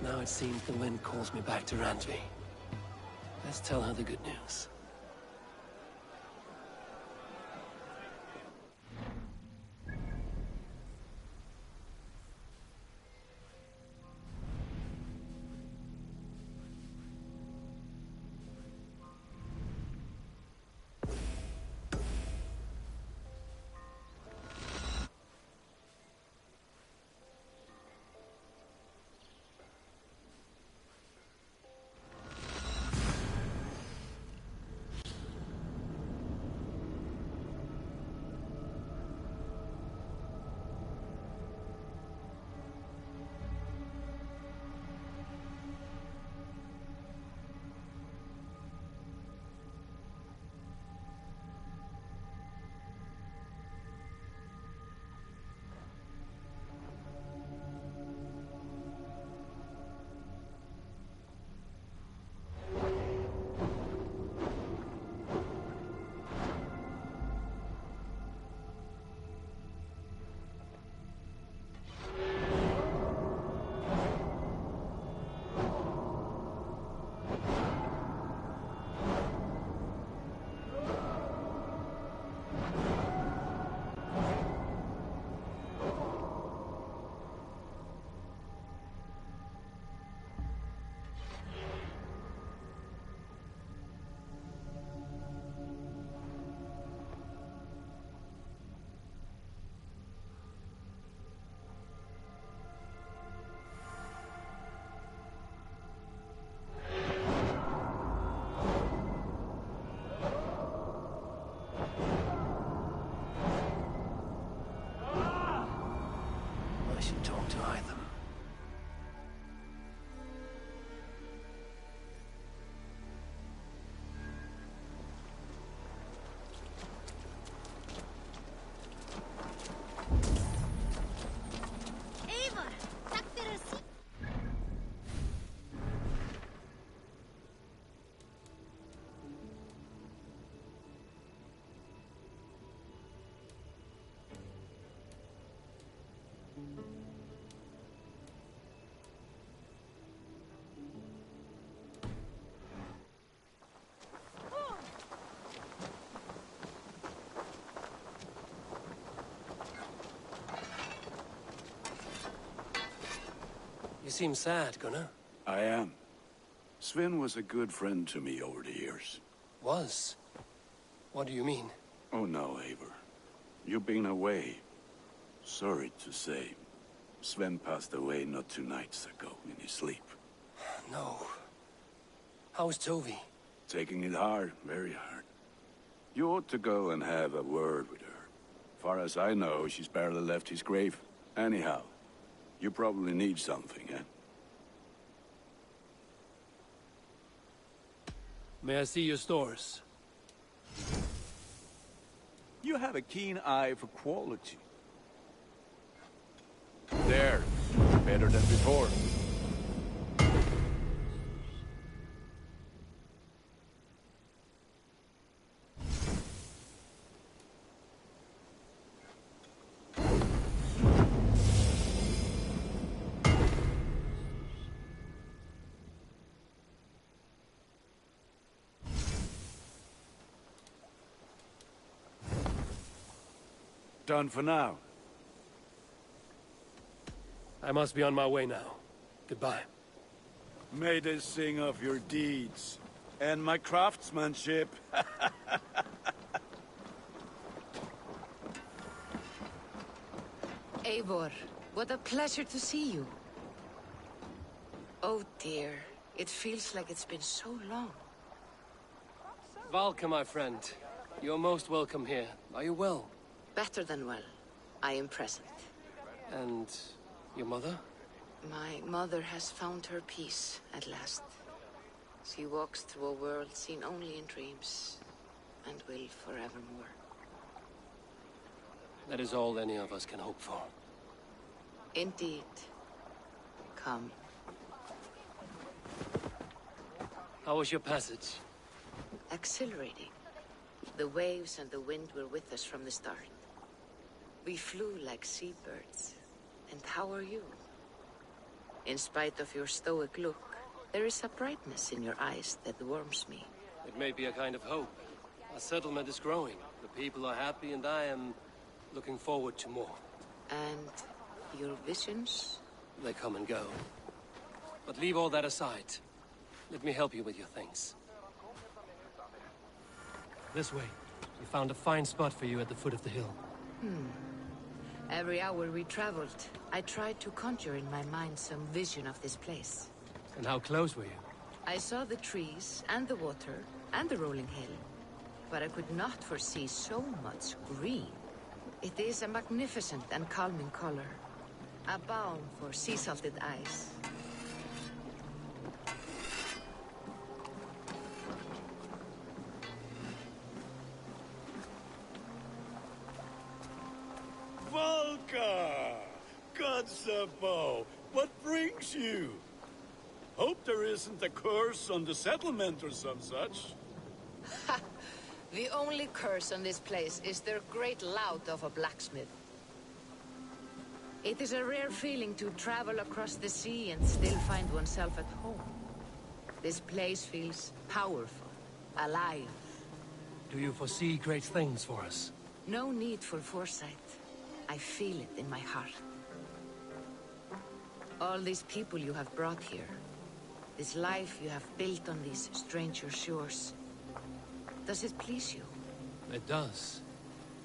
Now it seems the wind calls me back to Randvi. Let's tell her the good news. seem sad, Gunnar. I am. Sven was a good friend to me over the years. Was? What do you mean? Oh no, Eivor. You've been away. Sorry to say. Sven passed away not 2 nights ago in his sleep. No. How is Tovi? Taking it hard, very hard. You ought to go and have a word with her. Far as I know, she's barely left his grave. Anyhow, you probably need something, eh? May I see your stores? You have a keen eye for quality. There. Better than before. Done for now. I must be on my way now. Goodbye. May they sing of your deeds and my craftsmanship. Eivor, what a pleasure to see you. Oh dear, it feels like it's been so long. Valka, my friend. You're most welcome here. Are you well? Better than well. I am present. And your mother? My mother has found her peace at last. She walks through a world seen only in dreams, and will forevermore. That is all any of us can hope for. Indeed. Come. How was your passage? Exhilarating. The waves and the wind were with us from the start. We flew like seabirds. And how are you? In spite of your stoic look, there is a brightness in your eyes that warms me. It may be a kind of hope. Our settlement is growing. The people are happy and I am looking forward to more. And your visions? They come and go. But leave all that aside. Let me help you with your things. This way. We found a fine spot for you at the foot of the hill. Every hour we traveled, I tried to conjure in my mind some vision of this place. And how close were you? I saw the trees, and the water, and the rolling hill. But I could not foresee so much green. It is a magnificent and calming color. A balm for sea-salted eyes. Valka! Godsabo! What brings you? Hope there isn't a curse on the settlement or some such. The only curse on this place is their great lout of a blacksmith. It is a rare feeling to travel across the sea and still find oneself at home. This place feels powerful, alive. Do you foresee great things for us? No need for foresight. I feel it in my heart. All these people you have brought here. This life you have built on these stranger shores. Does it please you? It does.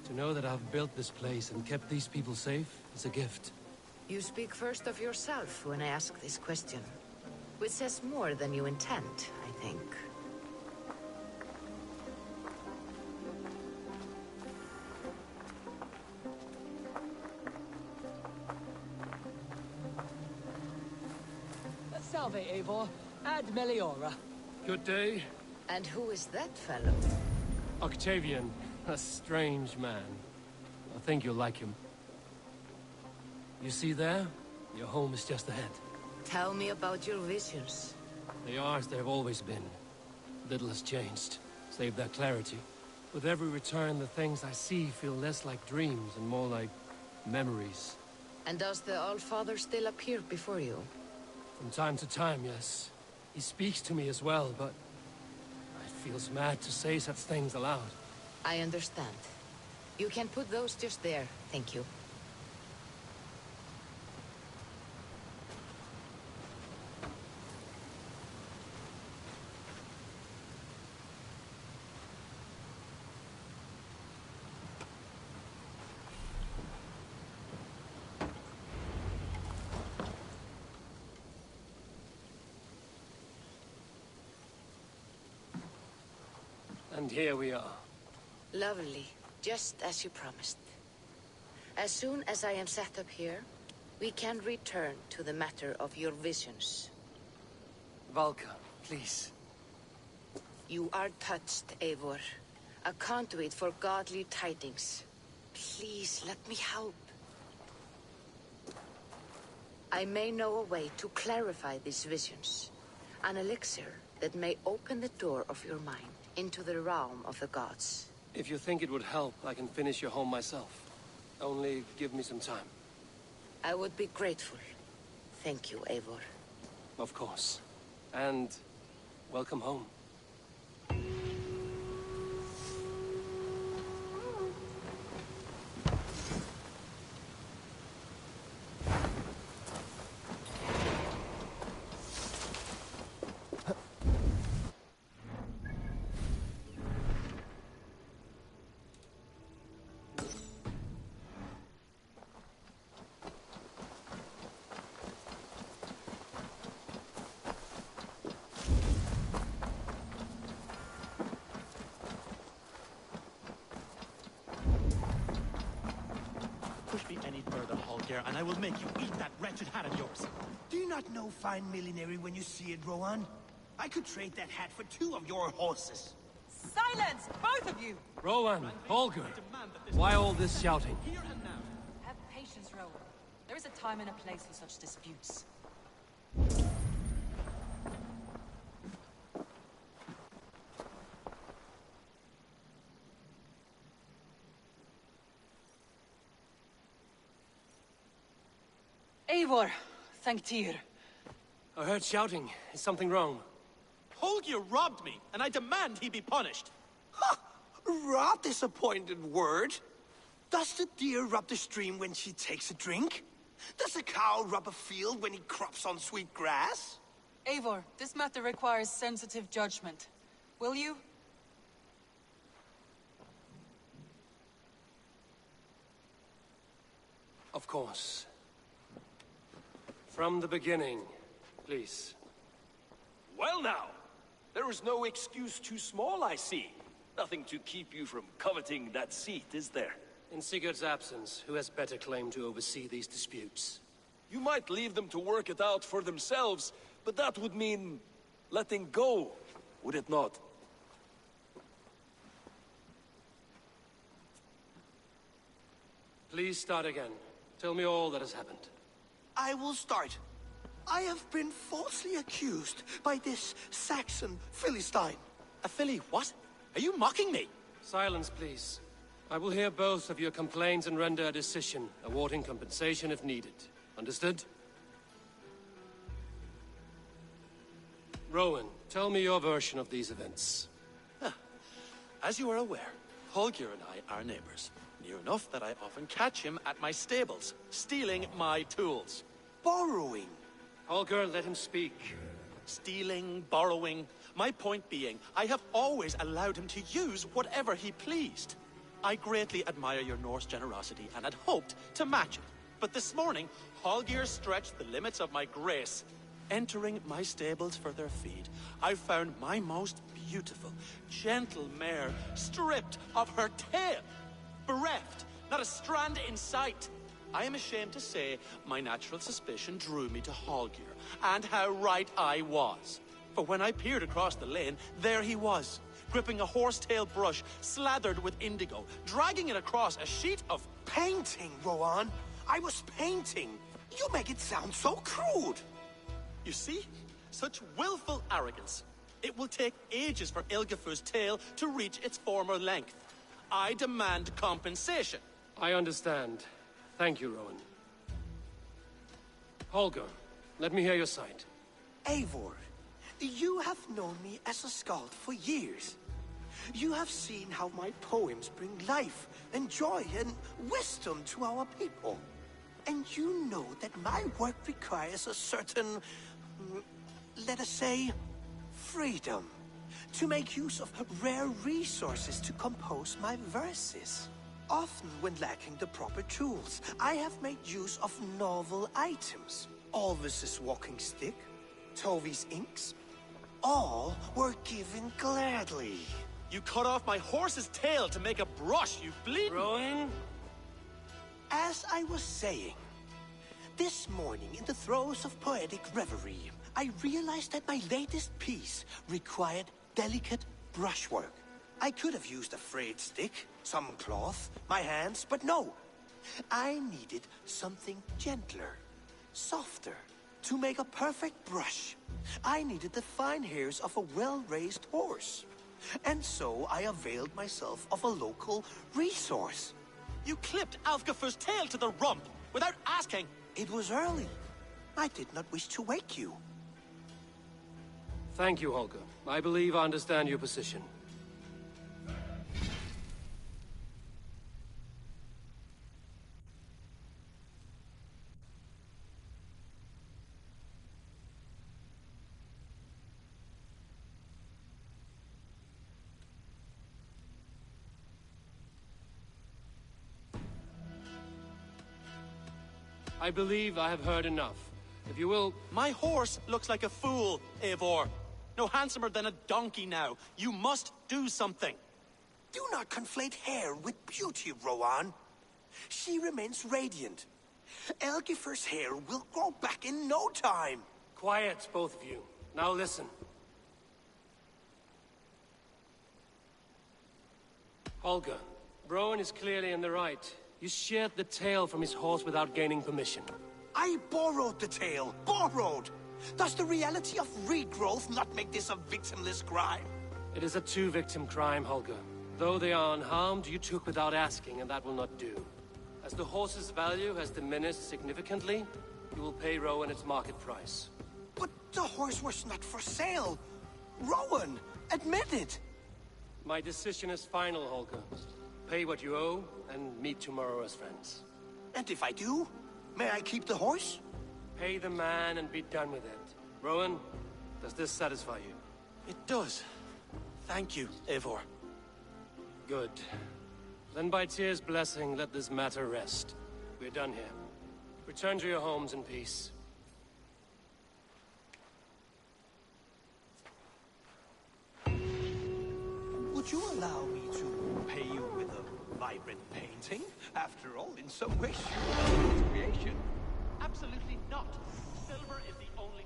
To know that I've built this place and kept these people safe is a gift. You speak first of yourself when I ask this question. Which says more than you intend, I think. Salve, Eivor. Ad Meliora. Good day. And who is that fellow? Octavian, a strange man. I think you'll like him. You see there? Your home is just ahead. Tell me about your visions. They are as they've always been. Little has changed, save their clarity. With every return, the things I see feel less like dreams and more like memories. And does the Allfather still appear before you? From time to time, yes. He speaks to me as well, but it feels mad to say such things aloud. I understand. You can put those just there, thank you. And here we are. Lovely, just as you promised. As soon as I am set up here, we can return to the matter of your visions. Valka, please. You are touched, Eivor. A conduit for godly tidings. Please, let me help. I may know a way to clarify these visions. An elixir that may open the door of your mind into the realm of the gods. If you think it would help, I can finish your home myself. Only give me some time. I would be grateful. Thank you, Eivor. Of course. And welcome home. Push me any further, Holger, and I will make you eat that wretched hat of yours. Do you not know fine millinery when you see it, Rohan? I could trade that hat for 2 of your horses. Silence, both of you! Rowan, Holger, why all this shouting? Have patience, Rowan. There is a time and a place for such disputes. Eivor, thank Tyr. I heard shouting. Is something wrong? Holger robbed me, and I demand he be punished. Ha! Rot is a pointed word. Does the deer rub the stream when she takes a drink? Does a cow rub a field when he crops on sweet grass? Eivor, this matter requires sensitive judgment. Will you? Of course. From the beginning, please. Well now, there is no excuse too small, I see. Nothing to keep you from coveting that seat, is there? In Sigurd's absence, who has better claim to oversee these disputes? You might leave them to work it out for themselves, but that would mean letting go, would it not? Please start again. Tell me all that has happened. I will start. I have been falsely accused by this Saxon Philistine. A Philly what? Are you mocking me? Silence, please. I will hear both of your complaints and render a decision, awarding compensation if needed. Understood? Rowan, tell me your version of these events. As you are aware, Holger and I are neighbors. Near enough that I often catch him at my stables, stealing my tools. Borrowing. Holger, let him speak. Stealing, borrowing. My point being, I have always allowed him to use whatever he pleased. I greatly admire your Norse generosity and had hoped to match it. But this morning, Holger stretched the limits of my grace. Entering my stables for their feed, I found my most beautiful, gentle mare stripped of her tail. Bereft, not a strand in sight. I am ashamed to say my natural suspicion drew me to Holger, and how right I was. For when I peered across the lane, there he was, gripping a horsetail brush slathered with indigo, dragging it across a sheet of painting, Rohan. I was painting. You make it sound so crude. You see? Such willful arrogance. It will take ages for Ilgefu's tail to reach its former length. I demand compensation. I understand. Thank you, Rowan. Holger, let me hear your side. Eivor, you have known me as a skald for years. You have seen how my poems bring life and joy and wisdom to our people. And you know that my work requires a certain, let us say, freedom. To make use of rare resources to compose my verses. Often when lacking the proper tools, I have made use of novel items. Alvis's walking stick, Tovi's inks, all were given gladly. You cut off my horse's tail to make a brush, you bleeding... Rowan? As I was saying, this morning in the throes of poetic reverie, I realized that my latest piece required delicate brushwork. I could have used a frayed stick, some cloth, my hands, but no. I needed something gentler, softer, to make a perfect brush. I needed the fine hairs of a well-raised horse. And so I availed myself of a local resource. You clipped Alfgafur's tail to the rump, without asking. It was early. I did not wish to wake you. Thank you, Holger. I believe I understand your position. I believe I have heard enough. If you will... My horse looks like a fool, Eivor. No handsomer than a donkey now. You must do something. Do not conflate hair with beauty, Rowan. She remains radiant. Elgifer's hair will grow back in no time. Quiet, both of you. Now listen. Holger, Rowan is clearly in the right. You sheared the tail from his horse without gaining permission. I borrowed the tail. Borrowed! Does the reality of regrowth not make this a victimless crime? It is a two-victim crime, Holger. Though they are unharmed, you took without asking, and that will not do. As the horse's value has diminished significantly, you will pay Rowan its market price. But the horse was not for sale. Rowan, admit it. My decision is final, Holger. Pay what you owe, and meet tomorrow as friends. And if I do, may I keep the horse? Pay the man and be done with it. Rowan, does this satisfy you? It does. Thank you, Eivor. Good. Then by Tyr's blessing, let this matter rest. We're done here. Return to your homes in peace. Would you allow me to pay you with a vibrant painting? After all, in some ways, you are his creation. Absolutely not. Silver is the only...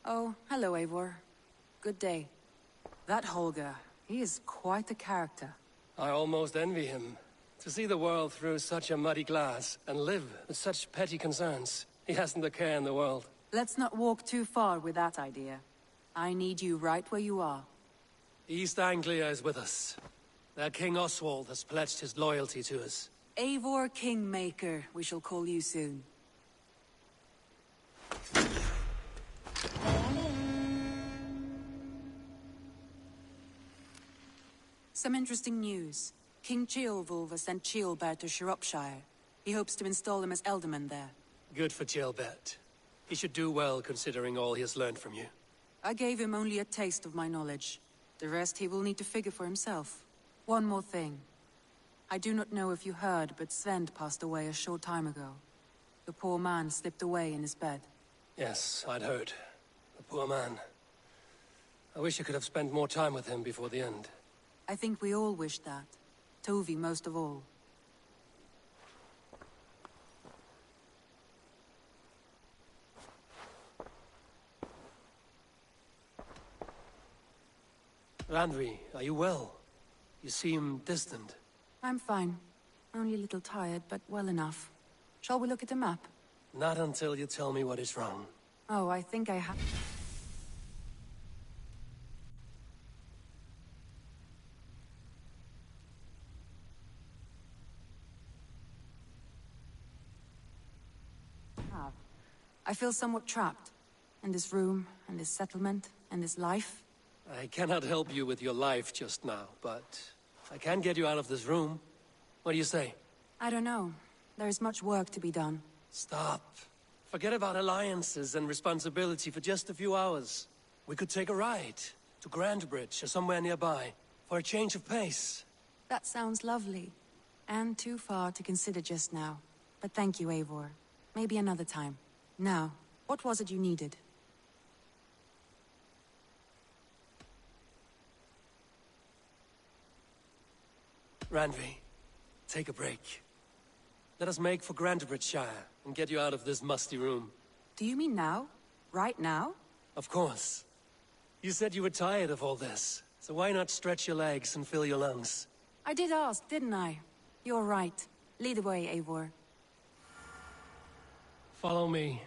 Oh, hello, Eivor. Good day. That Holger, he is quite a character. I almost envy him. To see the world through such a muddy glass, and live with such petty concerns. He hasn't a care in the world. Let's not walk too far with that idea. I need you right where you are. East Anglia is with us. Their King Oswald has pledged his loyalty to us. Eivor Kingmaker, we shall call you soon. Some interesting news. King Ceolwulf has sent Ceolbert to Shropshire. He hopes to install him as Elderman there. Good for Ceolbert. He should do well considering all he has learned from you. I gave him only a taste of my knowledge. The rest he will need to figure for himself. One more thing. I do not know if you heard, but Svend passed away a short time ago. The poor man slipped away in his bed. Yes, I'd heard. The poor man. I wish I could have spent more time with him before the end. I think we all wish that. Tovi most of all. Randvi, are you well? You seem distant. I'm fine. Only a little tired, but well enough. Shall we look at the map? Not until you tell me what is wrong. Oh, I think I have... I feel somewhat trapped. In this room, and this settlement, and this life. I cannot help you with your life just now, but I can get you out of this room. What do you say? I don't know. There is much work to be done. Stop. Forget about alliances and responsibility for just a few hours. We could take a ride to Grandbridge or somewhere nearby for a change of pace. That sounds lovely. And too far to consider just now. But thank you, Eivor. Maybe another time. Now, what was it you needed? Randvi, take a break. Let us make for Grantebridgeshire and get you out of this musty room. Do you mean now? Right now? Of course. You said you were tired of all this, so why not stretch your legs and fill your lungs? I did ask, didn't I? You're right. Lead the way, Eivor. Follow me.